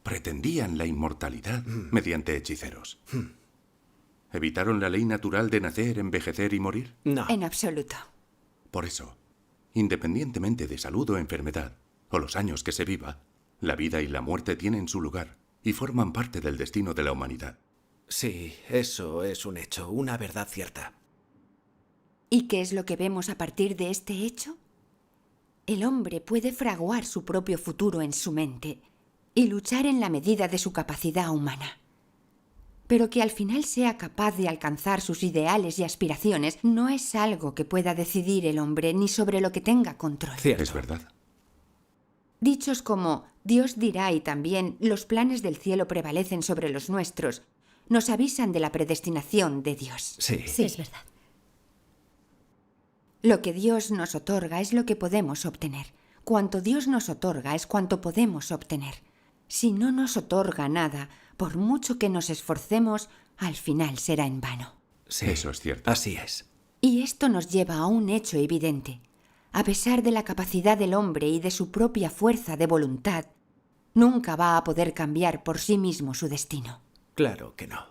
pretendían la inmortalidad mediante hechiceros. ¿Evitaron la ley natural de nacer, envejecer y morir? No. En absoluto. Por eso, independientemente de salud o enfermedad, o los años que se viva, la vida y la muerte tienen su lugar y forman parte del destino de la humanidad. Sí, eso es un hecho, una verdad cierta. ¿Y qué es lo que vemos a partir de este hecho? El hombre puede fraguar su propio futuro en su mente y luchar en la medida de su capacidad humana. Pero que al final sea capaz de alcanzar sus ideales y aspiraciones no es algo que pueda decidir el hombre ni sobre lo que tenga control. Cierto. Es verdad. Dichos como Dios dirá y también los planes del cielo prevalecen sobre los nuestros nos avisan de la predestinación de Dios. Sí. Sí, es verdad. Lo que Dios nos otorga es lo que podemos obtener. Cuanto Dios nos otorga es cuanto podemos obtener. Si no nos otorga nada, por mucho que nos esforcemos, al final será en vano. Sí. Eso es cierto. Así es. Y esto nos lleva a un hecho evidente. A pesar de la capacidad del hombre y de su propia fuerza de voluntad, nunca va a poder cambiar por sí mismo su destino. Claro que no.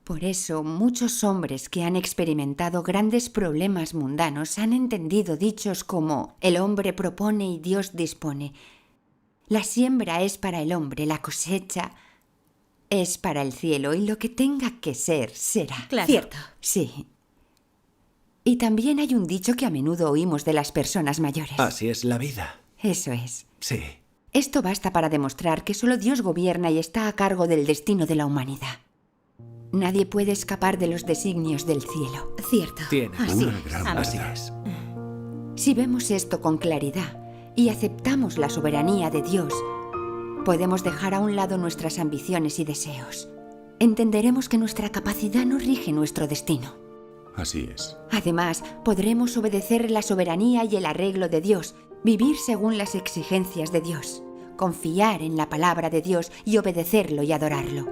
Por eso, muchos hombres que han experimentado grandes problemas mundanos han entendido dichos como el hombre propone y Dios dispone. La siembra es para el hombre, la cosecha es para el cielo y lo que tenga que ser, será. Claro. Cierto. Sí. Y también hay un dicho que a menudo oímos de las personas mayores. Así es la vida. Eso es. Sí. Esto basta para demostrar que solo Dios gobierna y está a cargo del destino de la humanidad. Nadie puede escapar de los designios del cielo. Cierto. Tienes Así Una es. gran Así verdad. es. Si vemos esto con claridad y aceptamos la soberanía de Dios, podemos dejar a un lado nuestras ambiciones y deseos. Entenderemos que nuestra capacidad no rige nuestro destino. Así es. Además, podremos obedecer la soberanía y el arreglo de Dios, vivir según las exigencias de Dios, confiar en la palabra de Dios y obedecerlo y adorarlo.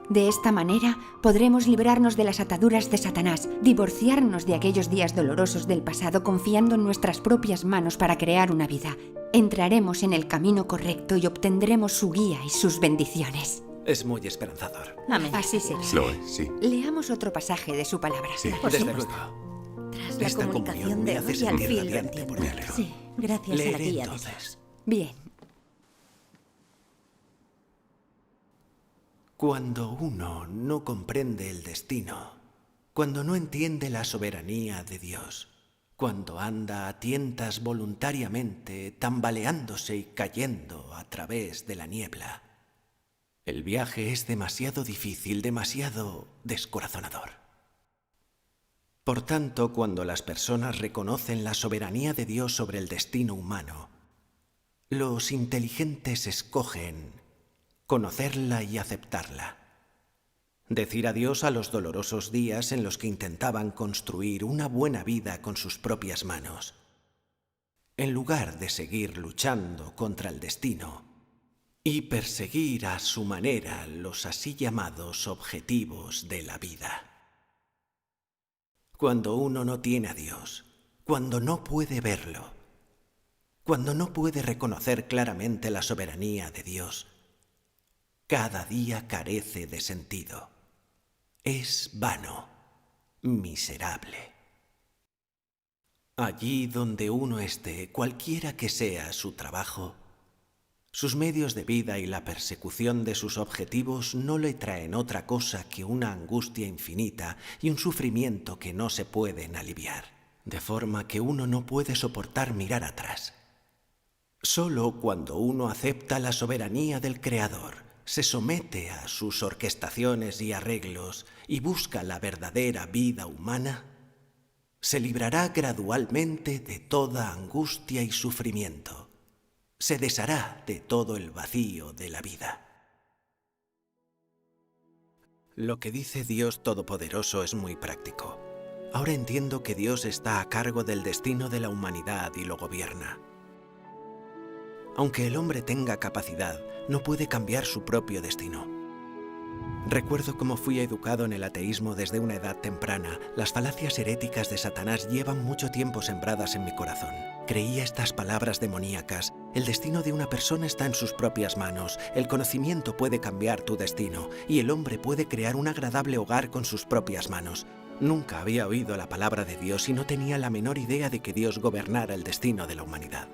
De esta manera podremos librarnos de las ataduras de Satanás, divorciarnos de aquellos días dolorosos del pasado confiando en nuestras propias manos para crear una vida. Entraremos en el camino correcto y obtendremos su guía y sus bendiciones. Es muy esperanzador. Amén. Así será. Lo es, sí. Leamos otro pasaje de su palabra. Sí. Desde supuesto. luego. Tras la Esta comunicación comunión me de hace hoy, al sentir fin lo radiante por entiendo. dentro. Sí, gracias a la Leeré guía de entonces. Dios. Bien. Cuando uno no comprende el destino, cuando no entiende la soberanía de Dios, cuando anda a tientas voluntariamente, tambaleándose y cayendo a través de la niebla, el viaje es demasiado difícil, demasiado descorazonador. Por tanto, cuando las personas reconocen la soberanía de Dios sobre el destino humano, los inteligentes escogen conocerla y aceptarla. Decir adiós a los dolorosos días en los que intentaban construir una buena vida con sus propias manos, en lugar de seguir luchando contra el destino y perseguir a su manera los así llamados objetivos de la vida. Cuando uno no tiene a Dios, cuando no puede verlo, cuando no puede reconocer claramente la soberanía de Dios, cada día carece de sentido. Es vano, miserable. Allí donde uno esté, cualquiera que sea su trabajo, sus medios de vida y la persecución de sus objetivos no le traen otra cosa que una angustia infinita y un sufrimiento que no se pueden aliviar, de forma que uno no puede soportar mirar atrás. Solo cuando uno acepta la soberanía del Creador, se somete a sus orquestaciones y arreglos y busca la verdadera vida humana, se librará gradualmente de toda angustia y sufrimiento, se deshará de todo el vacío de la vida. Lo que dice Dios Todopoderoso es muy práctico. Ahora entiendo que Dios está a cargo del destino de la humanidad y lo gobierna. Aunque el hombre tenga capacidad, no puede cambiar su propio destino. Recuerdo cómo fui educado en el ateísmo desde una edad temprana. Las falacias heréticas de Satanás llevan mucho tiempo sembradas en mi corazón. Creía estas palabras demoníacas: el destino de una persona está en sus propias manos, el conocimiento puede cambiar tu destino, y el hombre puede crear un agradable hogar con sus propias manos. Nunca había oído la palabra de Dios y no tenía la menor idea de que Dios gobernara el destino de la humanidad.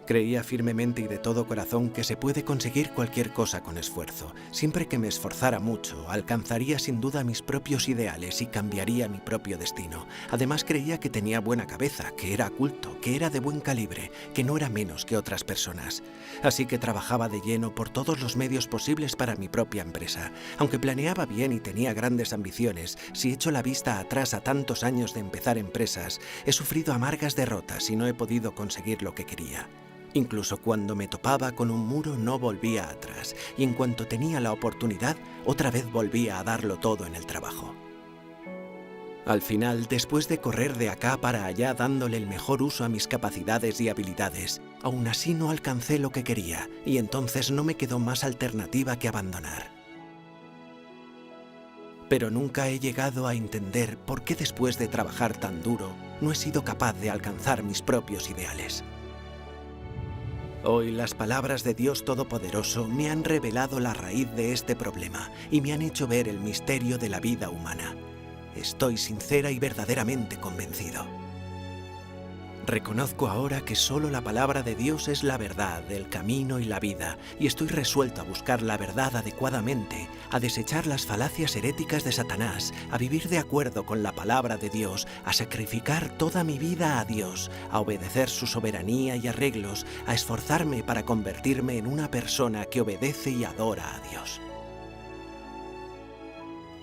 Creía firmemente y de todo corazón que se puede conseguir cualquier cosa con esfuerzo. Siempre que me esforzara mucho, alcanzaría sin duda mis propios ideales y cambiaría mi propio destino. Además, creía que tenía buena cabeza, que era culto, que era de buen calibre, que no era menos que otras personas. Así que trabajaba de lleno por todos los medios posibles para mi propia empresa. Aunque planeaba bien y tenía grandes ambiciones, si echo la vista atrás a tantos años de empezar empresas, he sufrido amargas derrotas y no he podido conseguir lo que quería. Incluso cuando me topaba con un muro no volvía atrás, y en cuanto tenía la oportunidad, otra vez volvía a darlo todo en el trabajo. Al final, después de correr de acá para allá dándole el mejor uso a mis capacidades y habilidades, aún así no alcancé lo que quería, y entonces no me quedó más alternativa que abandonar. Pero nunca he llegado a entender por qué después de trabajar tan duro, no he sido capaz de alcanzar mis propios ideales. Hoy las palabras de Dios Todopoderoso me han revelado la raíz de este problema y me han hecho ver el misterio de la vida humana. Estoy sincera y verdaderamente convencido. Reconozco ahora que solo la palabra de Dios es la verdad, el camino y la vida, y estoy resuelto a buscar la verdad adecuadamente, a desechar las falacias heréticas de Satanás, a vivir de acuerdo con la palabra de Dios, a sacrificar toda mi vida a Dios, a obedecer su soberanía y arreglos, a esforzarme para convertirme en una persona que obedece y adora a Dios.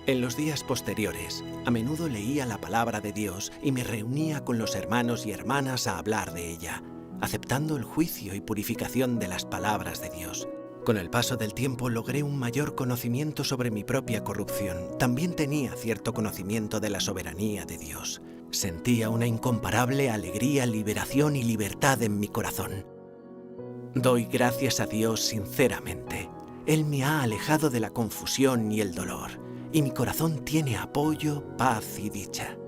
En los días posteriores, a menudo leía la palabra de Dios y me reunía con los hermanos y hermanas a hablar de ella, aceptando el juicio y purificación de las palabras de Dios. Con el paso del tiempo logré un mayor conocimiento sobre mi propia corrupción. También tenía cierto conocimiento de la soberanía de Dios. Sentía una incomparable alegría, liberación y libertad en mi corazón. Doy gracias a Dios sinceramente. Él me ha alejado de la confusión y el dolor. Y mi corazón tiene apoyo, paz y dicha.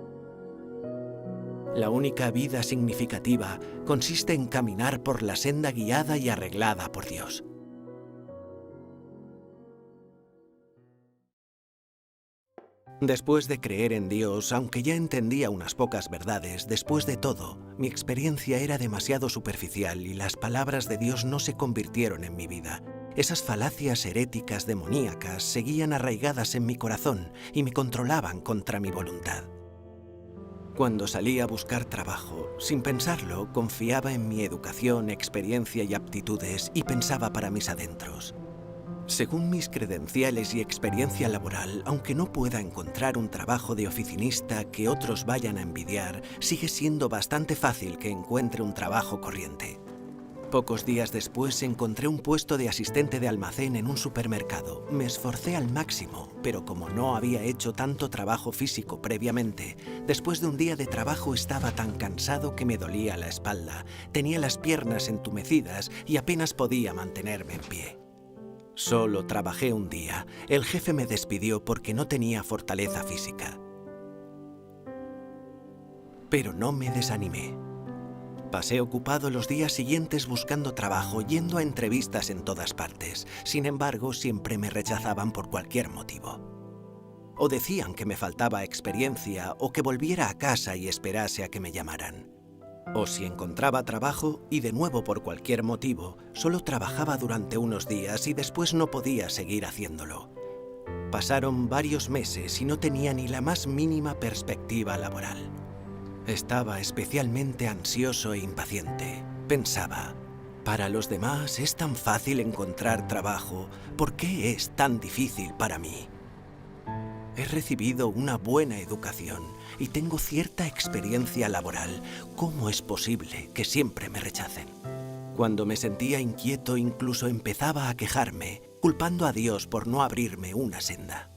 La única vida significativa consiste en caminar por la senda guiada y arreglada por Dios. Después de creer en Dios, aunque ya entendía unas pocas verdades, después de todo, mi experiencia era demasiado superficial y las palabras de Dios no se convirtieron en mi vida. Esas falacias heréticas demoníacas seguían arraigadas en mi corazón y me controlaban contra mi voluntad. Cuando salí a buscar trabajo, sin pensarlo, confiaba en mi educación, experiencia y aptitudes y pensaba para mis adentros. Según mis credenciales y experiencia laboral, aunque no pueda encontrar un trabajo de oficinista que otros vayan a envidiar, sigue siendo bastante fácil que encuentre un trabajo corriente. Pocos días después encontré un puesto de asistente de almacén en un supermercado. Me esforcé al máximo, pero como no había hecho tanto trabajo físico previamente, después de un día de trabajo estaba tan cansado que me dolía la espalda, tenía las piernas entumecidas y apenas podía mantenerme en pie. Solo trabajé un día. El jefe me despidió porque no tenía fortaleza física. Pero no me desanimé. Pasé ocupado los días siguientes buscando trabajo, yendo a entrevistas en todas partes. Sin embargo, siempre me rechazaban por cualquier motivo. O decían que me faltaba experiencia o que volviera a casa y esperase a que me llamaran. O si encontraba trabajo y de nuevo por cualquier motivo, solo trabajaba durante unos días y después no podía seguir haciéndolo. Pasaron varios meses y no tenía ni la más mínima perspectiva laboral. Estaba especialmente ansioso e impaciente. Pensaba, para los demás es tan fácil encontrar trabajo, ¿por qué es tan difícil para mí? He recibido una buena educación y tengo cierta experiencia laboral. ¿Cómo es posible que siempre me rechacen? Cuando me sentía inquieto, incluso empezaba a quejarme, culpando a Dios por no abrirme una senda.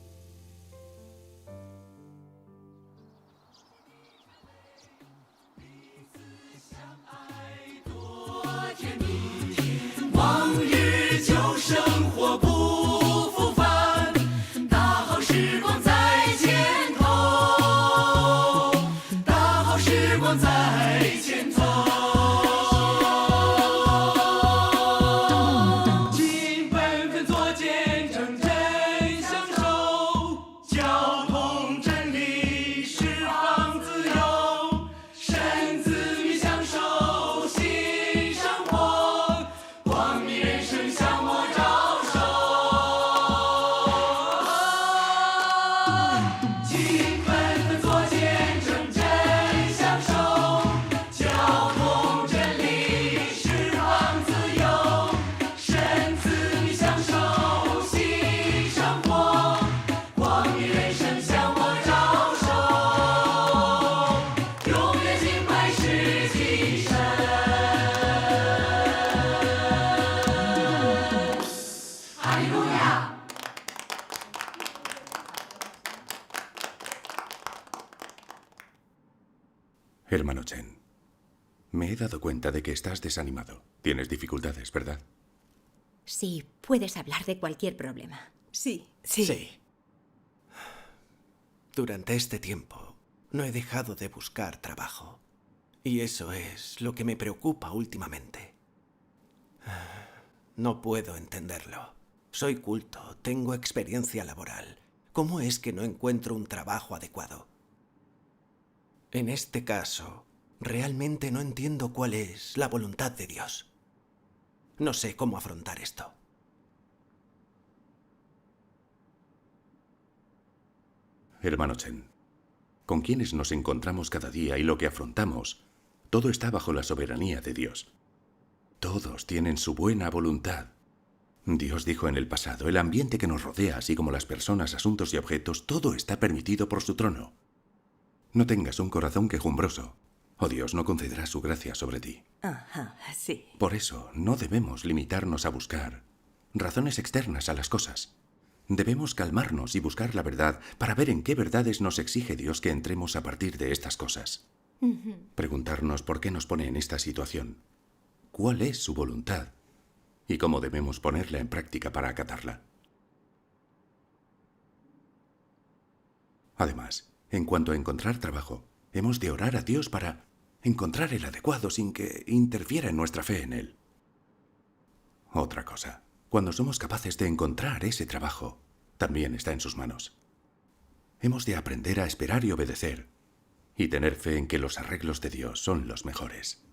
Hermano Chen, me he dado cuenta de que estás desanimado. Tienes dificultades, ¿verdad? Sí, puedes hablar de cualquier problema. Sí. Durante este tiempo no he dejado de buscar trabajo. Y eso es lo que me preocupa últimamente. No puedo entenderlo. Soy culto, tengo experiencia laboral. ¿Cómo es que no encuentro un trabajo adecuado? En este caso, realmente no entiendo cuál es la voluntad de Dios. No sé cómo afrontar esto. Hermano Chen, con quienes nos encontramos cada día y lo que afrontamos, todo está bajo la soberanía de Dios. Todos tienen su buena voluntad. Dios dijo en el pasado, el ambiente que nos rodea, así como las personas, asuntos y objetos, todo está permitido por su trono. No tengas un corazón quejumbroso, o Dios no concederá su gracia sobre ti. Ajá, sí. Por eso, no debemos limitarnos a buscar razones externas a las cosas. Debemos calmarnos y buscar la verdad para ver en qué verdades nos exige Dios que entremos a partir de estas cosas. Preguntarnos por qué nos pone en esta situación, cuál es su voluntad y cómo debemos ponerla en práctica para acatarla. Además, en cuanto a encontrar trabajo, hemos de orar a Dios para encontrar el adecuado sin que interfiera en nuestra fe en Él. Otra cosa, cuando somos capaces de encontrar ese trabajo, también está en sus manos. Hemos de aprender a esperar y obedecer, y tener fe en que los arreglos de Dios son los mejores.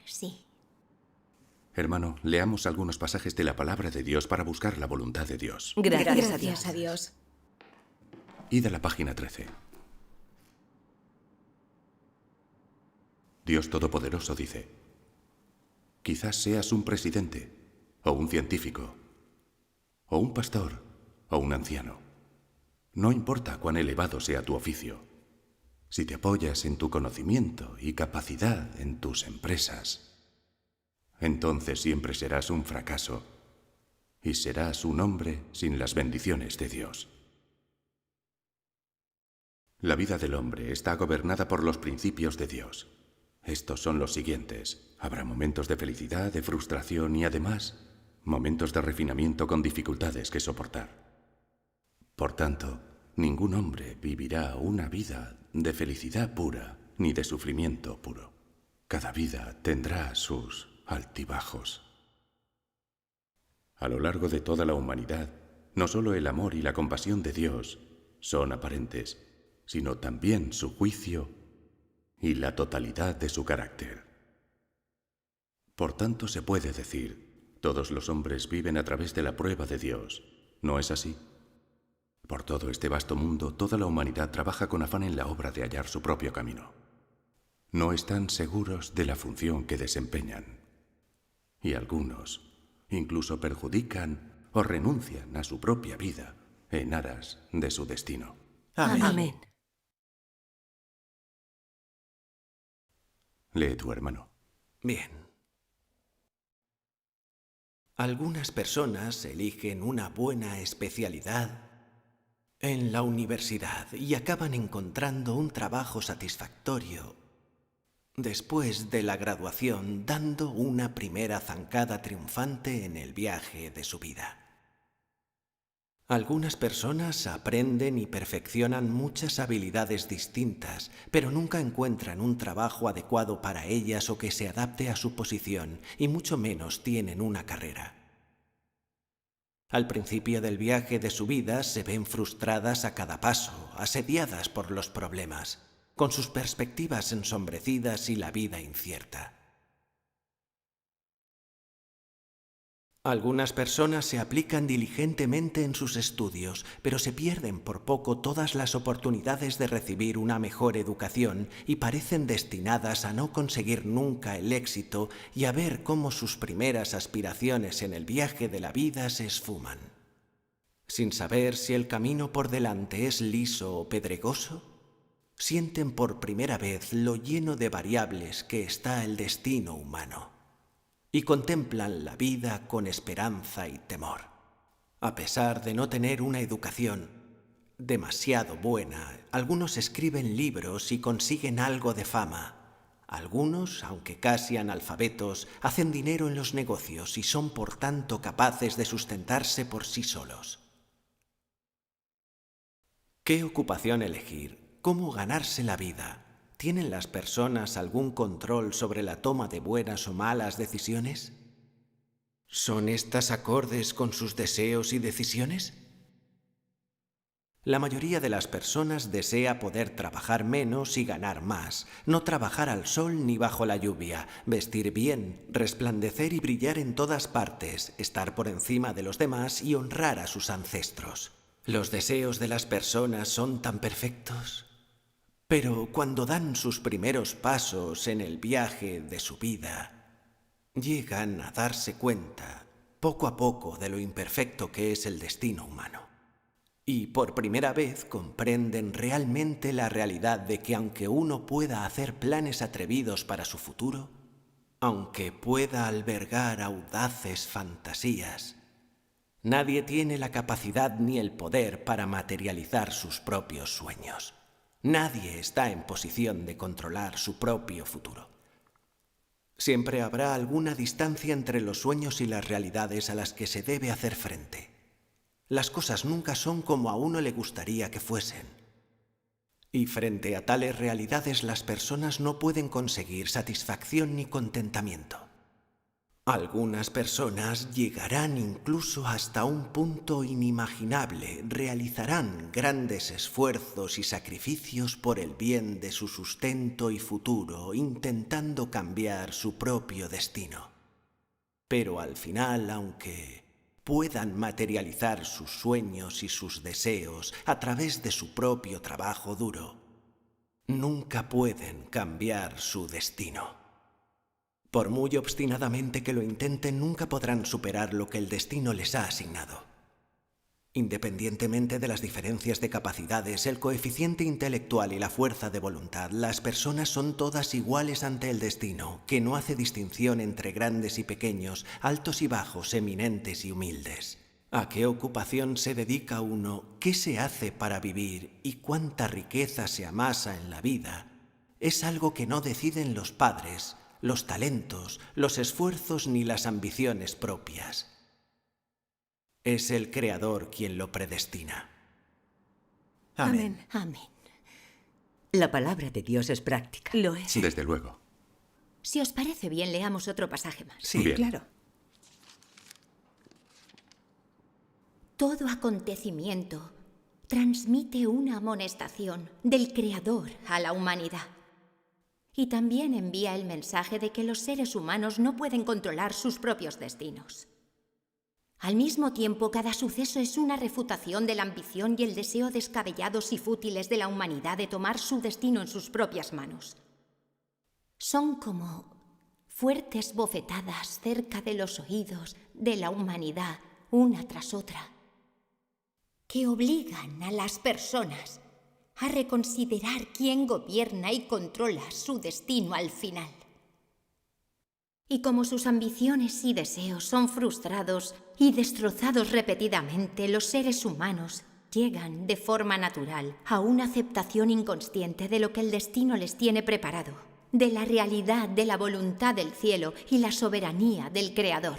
Sí. Hermano, leamos algunos pasajes de la palabra de Dios para buscar la voluntad de Dios. Gracias a Dios. Id a la página 13. Dios Todopoderoso dice, quizás seas un presidente, o un científico, o un pastor, o un anciano. No importa cuán elevado sea tu oficio. Si te apoyas en tu conocimiento y capacidad en tus empresas, entonces siempre serás un fracaso y serás un hombre sin las bendiciones de Dios. La vida del hombre está gobernada por los principios de Dios. Estos son los siguientes. Habrá momentos de felicidad, de frustración y además momentos de refinamiento con dificultades que soportar. Por tanto, ningún hombre vivirá una vida de felicidad pura ni de sufrimiento puro. Cada vida tendrá sus altibajos. A lo largo de toda la humanidad, no solo el amor y la compasión de Dios son aparentes, sino también su juicio y la totalidad de su carácter. Por tanto, se puede decir, todos los hombres viven a través de la prueba de Dios. ¿No es así? Por todo este vasto mundo, toda la humanidad trabaja con afán en la obra de hallar su propio camino. No están seguros de la función que desempeñan. Y algunos incluso perjudican o renuncian a su propia vida en aras de su destino. Amén. Amén. Lee tu hermano. Bien. Algunas personas eligen una buena especialidad en la universidad y acaban encontrando un trabajo satisfactorio después de la graduación, dando una primera zancada triunfante en el viaje de su vida. Algunas personas aprenden y perfeccionan muchas habilidades distintas, pero nunca encuentran un trabajo adecuado para ellas o que se adapte a su posición, y mucho menos tienen una carrera. Al principio del viaje de su vida se ven frustradas a cada paso, asediadas por los problemas, con sus perspectivas ensombrecidas y la vida incierta. Algunas personas se aplican diligentemente en sus estudios, pero se pierden por poco todas las oportunidades de recibir una mejor educación y parecen destinadas a no conseguir nunca el éxito y a ver cómo sus primeras aspiraciones en el viaje de la vida se esfuman. Sin saber si el camino por delante es liso o pedregoso, sienten por primera vez lo lleno de variables que está el destino humano. Y contemplan la vida con esperanza y temor. A pesar de no tener una educación demasiado buena, algunos escriben libros y consiguen algo de fama. Algunos, aunque casi analfabetos, hacen dinero en los negocios y son por tanto capaces de sustentarse por sí solos. ¿Qué ocupación elegir? ¿Cómo ganarse la vida? ¿Tienen las personas algún control sobre la toma de buenas o malas decisiones? ¿Son estas acordes con sus deseos y decisiones? La mayoría de las personas desea poder trabajar menos y ganar más, no trabajar al sol ni bajo la lluvia, vestir bien, resplandecer y brillar en todas partes, estar por encima de los demás y honrar a sus ancestros. ¿Los deseos de las personas son tan perfectos? Pero cuando dan sus primeros pasos en el viaje de su vida, llegan a darse cuenta, poco a poco, de lo imperfecto que es el destino humano. Y por primera vez comprenden realmente la realidad de que aunque uno pueda hacer planes atrevidos para su futuro, aunque pueda albergar audaces fantasías, nadie tiene la capacidad ni el poder para materializar sus propios sueños. Nadie está en posición de controlar su propio futuro. Siempre habrá alguna distancia entre los sueños y las realidades a las que se debe hacer frente. Las cosas nunca son como a uno le gustaría que fuesen. Y frente a tales realidades las personas no pueden conseguir satisfacción ni contentamiento. Algunas personas llegarán incluso hasta un punto inimaginable, realizarán grandes esfuerzos y sacrificios por el bien de su sustento y futuro, intentando cambiar su propio destino. Pero al final, aunque puedan materializar sus sueños y sus deseos a través de su propio trabajo duro, nunca pueden cambiar su destino. Por muy obstinadamente que lo intenten, nunca podrán superar lo que el destino les ha asignado. Independientemente de las diferencias de capacidades, el coeficiente intelectual y la fuerza de voluntad, las personas son todas iguales ante el destino, que no hace distinción entre grandes y pequeños, altos y bajos, eminentes y humildes. ¿A qué ocupación se dedica uno? ¿Qué se hace para vivir? ¿Y cuánta riqueza se amasa en la vida? Es algo que no deciden los padres, los talentos, los esfuerzos ni las ambiciones propias. Es el Creador quien lo predestina. Amén. Amén. La palabra de Dios es práctica. Lo es. Sí. Desde luego. Si os parece bien, leamos otro pasaje más. Sí, Bien. Claro. Todo acontecimiento transmite una amonestación del Creador a la humanidad. Y también envía el mensaje de que los seres humanos no pueden controlar sus propios destinos. Al mismo tiempo, cada suceso es una refutación de la ambición y el deseo descabellados y fútiles de la humanidad de tomar su destino en sus propias manos. Son como fuertes bofetadas cerca de los oídos de la humanidad, una tras otra, que obligan a las personas a reconsiderar quién gobierna y controla su destino al final. Y como sus ambiciones y deseos son frustrados y destrozados repetidamente, los seres humanos llegan de forma natural a una aceptación inconsciente de lo que el destino les tiene preparado, de la realidad de la voluntad del cielo y la soberanía del Creador.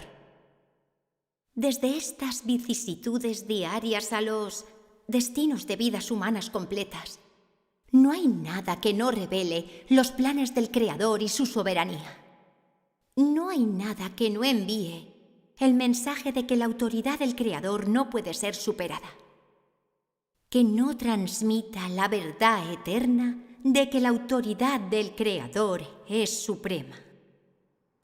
Desde estas vicisitudes diarias a los destinos de vidas humanas completas, no hay nada que no revele los planes del Creador y su soberanía. No hay nada que no envíe el mensaje de que la autoridad del Creador no puede ser superada, que no transmita la verdad eterna de que la autoridad del Creador es suprema.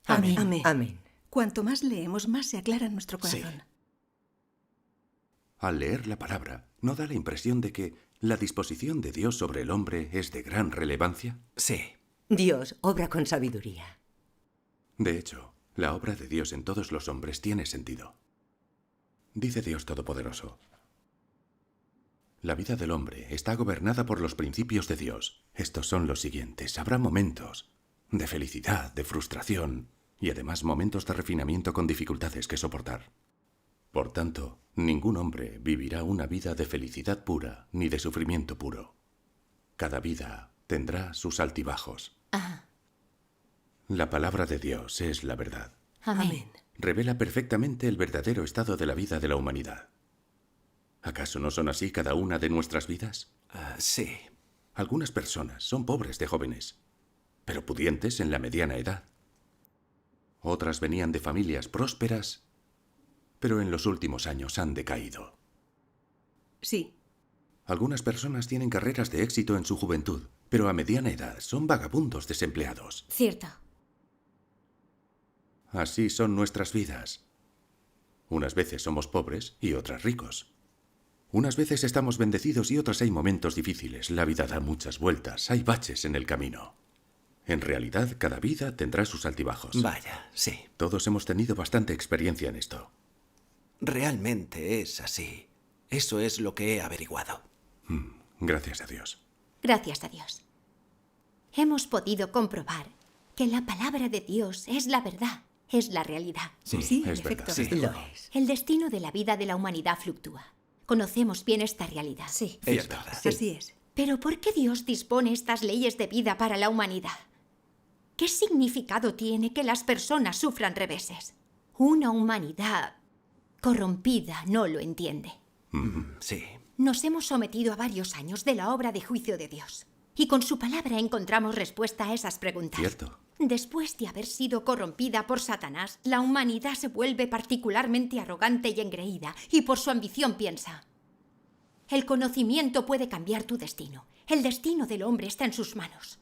Amén. Amén. Amén. Cuanto más leemos, más se aclara nuestro corazón. Al leer la palabra, ¿no da la impresión de que la disposición de Dios sobre el hombre es de gran relevancia? Sí. Dios obra con sabiduría. De hecho, la obra de Dios en todos los hombres tiene sentido. Dice Dios Todopoderoso: la vida del hombre está gobernada por los principios de Dios. Estos son los siguientes. Habrá momentos de felicidad, de frustración y además momentos de refinamiento con dificultades que soportar. Por tanto, ningún hombre vivirá una vida de felicidad pura ni de sufrimiento puro. Cada vida tendrá sus altibajos. La palabra de Dios es la verdad. Amén. Revela perfectamente el verdadero estado de la vida de la humanidad. ¿Acaso no son así cada una de nuestras vidas? Sí. Algunas personas son pobres de jóvenes, pero pudientes en la mediana edad. Otras venían de familias prósperas, pero en los últimos años han decaído. Sí. Algunas personas tienen carreras de éxito en su juventud, pero a mediana edad son vagabundos desempleados. Cierto. Así son nuestras vidas. Unas veces somos pobres y otras ricos. Unas veces estamos bendecidos y otras hay momentos difíciles. La vida da muchas vueltas, hay baches en el camino. En realidad, cada vida tendrá sus altibajos. Vaya, sí. Todos hemos tenido bastante experiencia en esto. Realmente es así. Eso es lo que he averiguado. Gracias a Dios. Gracias a Dios. Hemos podido comprobar que la palabra de Dios es la verdad, es la realidad. Sí, en es efecto. verdad. Sí. desde Lo luego. es. El destino de la vida de la humanidad fluctúa. Conocemos bien esta realidad. Sí. Es Cierto. verdad. Sí. Así es. Pero ¿por qué Dios dispone estas leyes de vida para la humanidad? ¿Qué significado tiene que las personas sufran reveses? Una humanidad corrompida no lo entiende. Sí. Nos hemos sometido a varios años de la obra de juicio de Dios. Y con su palabra encontramos respuesta a esas preguntas. Cierto. Después de haber sido corrompida por Satanás, la humanidad se vuelve particularmente arrogante y engreída, y por su ambición piensa: el conocimiento puede cambiar tu destino. El destino del hombre está en sus manos.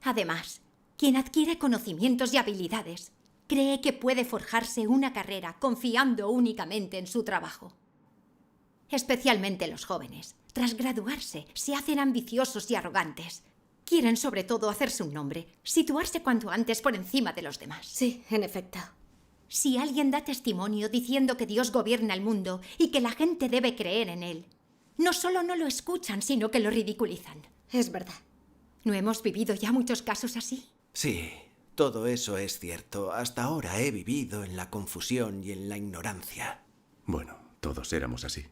Además, quien adquiere conocimientos y habilidades cree que puede forjarse una carrera confiando únicamente en su trabajo. Especialmente los jóvenes, tras graduarse, se hacen ambiciosos y arrogantes. Quieren sobre todo hacerse un nombre, situarse cuanto antes por encima de los demás. Sí, en efecto. Si alguien da testimonio diciendo que Dios gobierna el mundo y que la gente debe creer en él, no solo no lo escuchan, sino que lo ridiculizan. Es verdad. ¿No hemos vivido ya muchos casos así? Sí, todo eso es cierto. Hasta ahora he vivido en la confusión y en la ignorancia. Bueno, todos éramos así.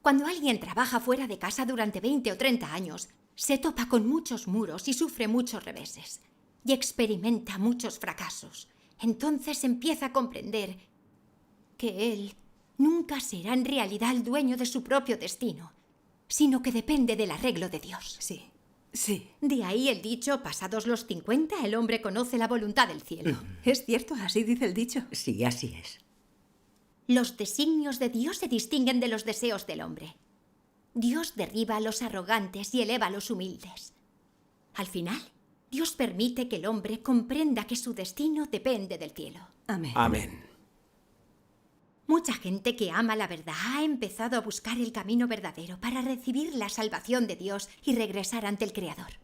Cuando alguien trabaja fuera de casa durante 20 o 30 años, se topa con muchos muros y sufre muchos reveses. Y experimenta muchos fracasos. Entonces empieza a comprender que él nunca será en realidad el dueño de su propio destino, sino que depende del arreglo de Dios. Sí, sí. De ahí el dicho, pasados los 50, el hombre conoce la voluntad del cielo. Es cierto, así dice el dicho. Sí, así es. Los designios de Dios se distinguen de los deseos del hombre. Dios derriba a los arrogantes y eleva a los humildes. Al final, Dios permite que el hombre comprenda que su destino depende del cielo. Amén. Amén. Mucha gente que ama la verdad ha empezado a buscar el camino verdadero para recibir la salvación de Dios y regresar ante el Creador.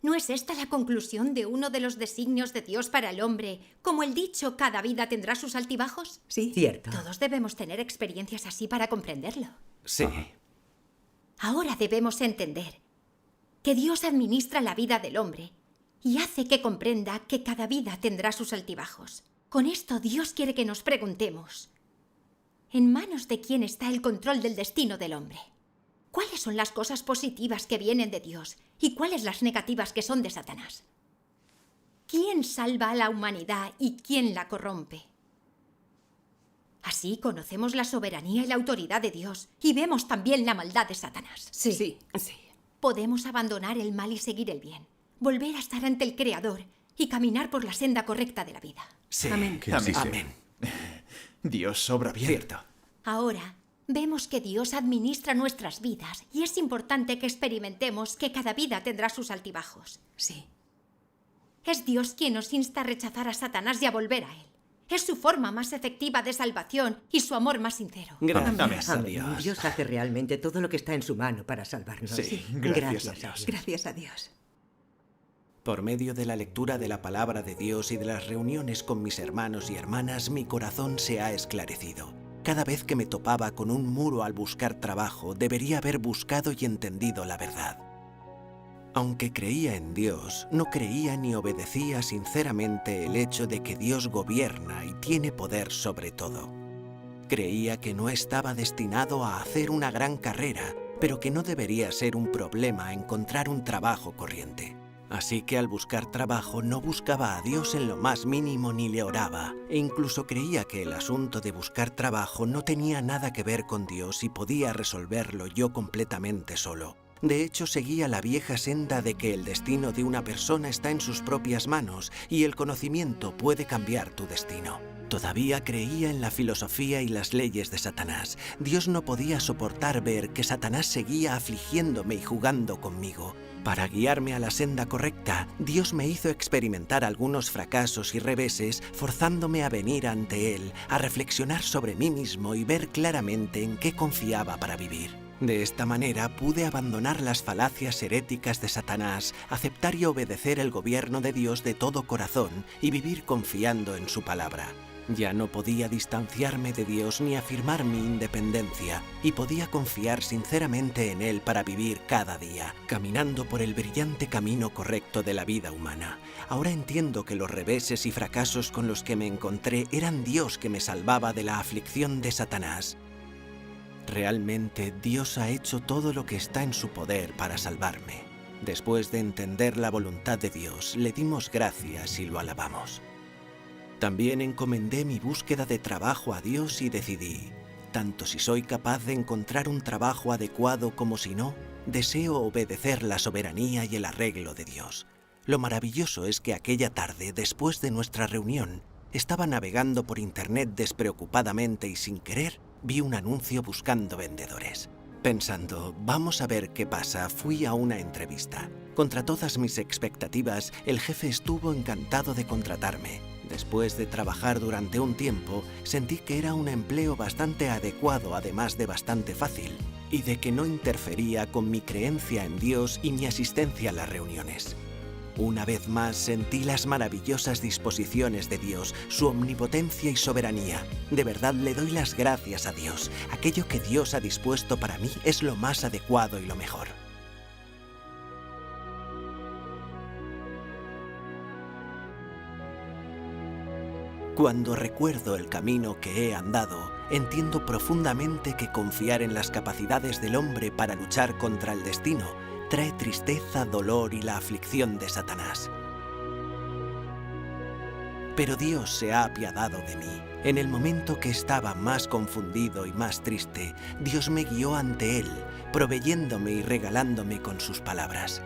¿No es esta la conclusión de uno de los designios de Dios para el hombre, como el dicho, cada vida tendrá sus altibajos? Sí, cierto. Todos debemos tener experiencias así para comprenderlo. Sí. Ahora debemos entender que Dios administra la vida del hombre y hace que comprenda que cada vida tendrá sus altibajos. Con esto Dios quiere que nos preguntemos, ¿en manos de quién está el control del destino del hombre? ¿Cuáles son las cosas positivas que vienen de Dios y cuáles las negativas que son de Satanás? ¿Quién salva a la humanidad y quién la corrompe? Así conocemos la soberanía y la autoridad de Dios y vemos también la maldad de Satanás. Sí. Sí. Podemos abandonar el mal y seguir el bien, volver a estar ante el Creador y caminar por la senda correcta de la vida. Sí. Amén. Que así sea. Amén. Dios obra bien. Cierto. Ahora, vemos que Dios administra nuestras vidas y es importante que experimentemos que cada vida tendrá sus altibajos. Sí. Es Dios quien nos insta a rechazar a Satanás y a volver a él. Es su forma más efectiva de salvación y su amor más sincero. Gracias a Amén. Dios. Dios hace realmente todo lo que está en su mano para salvarnos. Sí, Gracias gracias a a Dios. Dios. Gracias a Dios. Por medio de la lectura de la palabra de Dios y de las reuniones con mis hermanos y hermanas, mi corazón se ha esclarecido. Cada vez que me topaba con un muro al buscar trabajo, debería haber buscado y entendido la verdad. Aunque creía en Dios, no creía ni obedecía sinceramente el hecho de que Dios gobierna y tiene poder sobre todo. Creía que no estaba destinado a hacer una gran carrera, pero que no debería ser un problema encontrar un trabajo corriente. Así que al buscar trabajo no buscaba a Dios en lo más mínimo ni le oraba, e incluso creía que el asunto de buscar trabajo no tenía nada que ver con Dios y podía resolverlo yo completamente solo. De hecho, seguía la vieja senda de que el destino de una persona está en sus propias manos y el conocimiento puede cambiar tu destino. Todavía creía en la filosofía y las leyes de Satanás. Dios no podía soportar ver que Satanás seguía afligiéndome y jugando conmigo. Para guiarme a la senda correcta, Dios me hizo experimentar algunos fracasos y reveses, forzándome a venir ante Él, a reflexionar sobre mí mismo y ver claramente en qué confiaba para vivir. De esta manera pude abandonar las falacias heréticas de Satanás, aceptar y obedecer el gobierno de Dios de todo corazón y vivir confiando en su palabra. Ya no podía distanciarme de Dios ni afirmar mi independencia, y podía confiar sinceramente en Él para vivir cada día, caminando por el brillante camino correcto de la vida humana. Ahora entiendo que los reveses y fracasos con los que me encontré eran Dios que me salvaba de la aflicción de Satanás. Realmente Dios ha hecho todo lo que está en su poder para salvarme. Después de entender la voluntad de Dios, le dimos gracias y lo alabamos. También encomendé mi búsqueda de trabajo a Dios y decidí, tanto si soy capaz de encontrar un trabajo adecuado como si no, deseo obedecer la soberanía y el arreglo de Dios. Lo maravilloso es que aquella tarde, después de nuestra reunión, estaba navegando por internet despreocupadamente y sin querer, vi un anuncio buscando vendedores. Pensando, vamos a ver qué pasa, fui a una entrevista. Contra todas mis expectativas, el jefe estuvo encantado de contratarme. Después de trabajar durante un tiempo, sentí que era un empleo bastante adecuado, además de bastante fácil, y de que no interfería con mi creencia en Dios y mi asistencia a las reuniones. Una vez más sentí las maravillosas disposiciones de Dios, su omnipotencia y soberanía. De verdad le doy las gracias a Dios. Aquello que Dios ha dispuesto para mí es lo más adecuado y lo mejor. Cuando recuerdo el camino que he andado, entiendo profundamente que confiar en las capacidades del hombre para luchar contra el destino trae tristeza, dolor y la aflicción de Satanás. Pero Dios se ha apiadado de mí. En el momento que estaba más confundido y más triste, Dios me guió ante Él, proveyéndome y regalándome con sus palabras.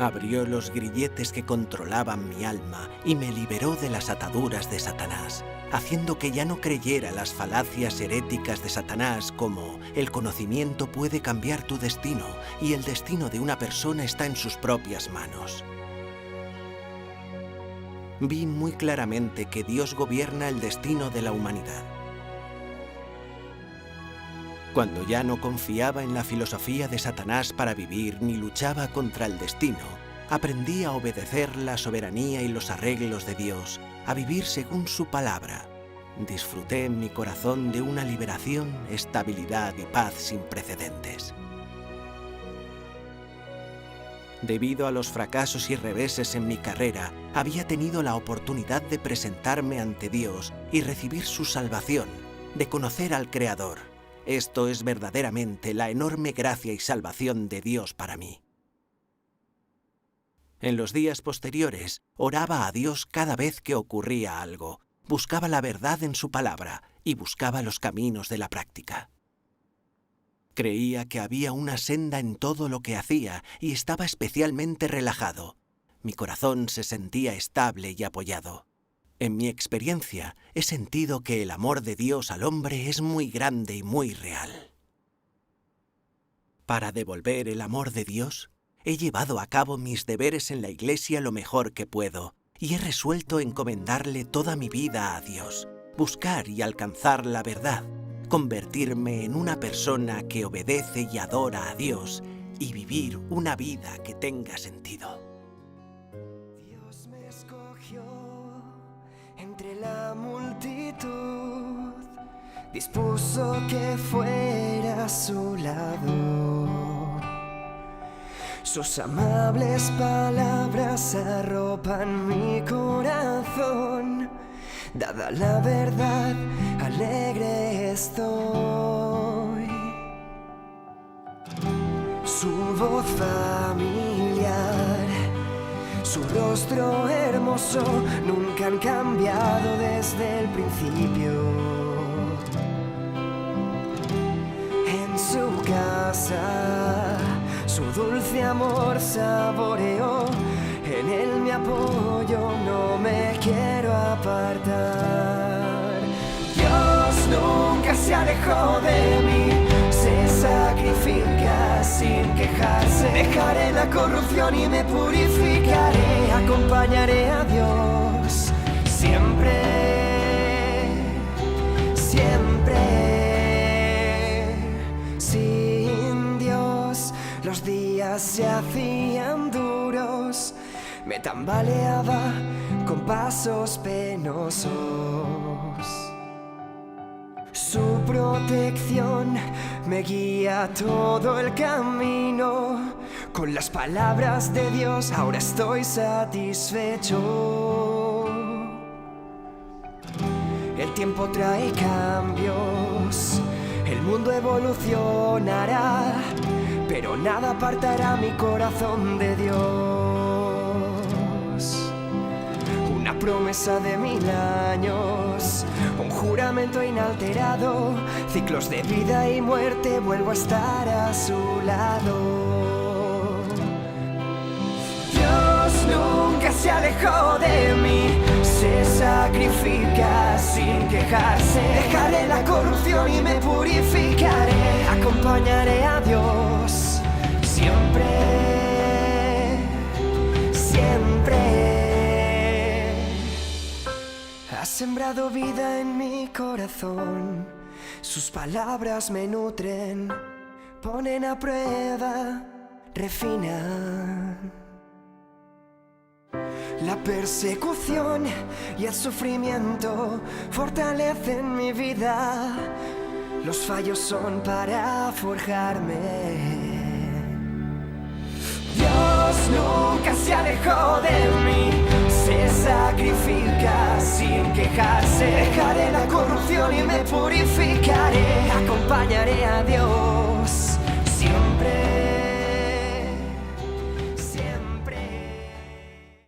Abrió los grilletes que controlaban mi alma y me liberó de las ataduras de Satanás, haciendo que ya no creyera las falacias heréticas de Satanás como el conocimiento puede cambiar tu destino y el destino de una persona está en sus propias manos. Vi muy claramente que Dios gobierna el destino de la humanidad. Cuando ya no confiaba en la filosofía de Satanás para vivir ni luchaba contra el destino, aprendí a obedecer la soberanía y los arreglos de Dios, a vivir según su palabra. Disfruté en mi corazón de una liberación, estabilidad y paz sin precedentes. Debido a los fracasos y reveses en mi carrera, había tenido la oportunidad de presentarme ante Dios y recibir su salvación, de conocer al Creador. Esto es verdaderamente la enorme gracia y salvación de Dios para mí. En los días posteriores, oraba a Dios cada vez que ocurría algo, buscaba la verdad en su palabra y buscaba los caminos de la práctica. Creía que había una senda en todo lo que hacía y estaba especialmente relajado. Mi corazón se sentía estable y apoyado. En mi experiencia, he sentido que el amor de Dios al hombre es muy grande y muy real. Para devolver el amor de Dios, he llevado a cabo mis deberes en la Iglesia lo mejor que puedo y he resuelto encomendarle toda mi vida a Dios, buscar y alcanzar la verdad, convertirme en una persona que obedece y adora a Dios y vivir una vida que tenga sentido. Dios me escogió entre la multitud, dispuso que fuera a su lado. Sus amables palabras arropan mi corazón. Dada la verdad, alegre estoy. Su voz familiar, su rostro hermoso, nunca han cambiado desde el principio. En su casa, su dulce amor saboreo. En él me apoyo, no me quiero apartar. Dios nunca se alejó de mí, se sacrifica sin quejarse. Dejaré la corrupción y me purificaré. Acompañaré a Dios siempre, siempre. Sin Dios los días se hacían duros. Me tambaleaba con pasos penosos. Su protección me guía todo el camino. Con las palabras de Dios ahora estoy satisfecho. El tiempo trae cambios, el mundo evolucionará, pero nada apartará mi corazón de Dios. Una promesa de 1000 años, un juramento inalterado, ciclos de vida y muerte, vuelvo a estar a su lado. Dios nunca se alejó de mí, se sacrifica sin quejarse. Dejaré la corrupción y me purificaré. Acompañaré a Dios siempre, siempre. Ha sembrado vida en mi corazón, sus palabras me nutren, ponen a prueba, refinan. La persecución y el sufrimiento fortalecen mi vida. Los fallos son para forjarme. Dios nunca se alejó de mí, se sacrifica sin quejarse. Dejaré la corrupción y me purificaré. Acompañaré a Dios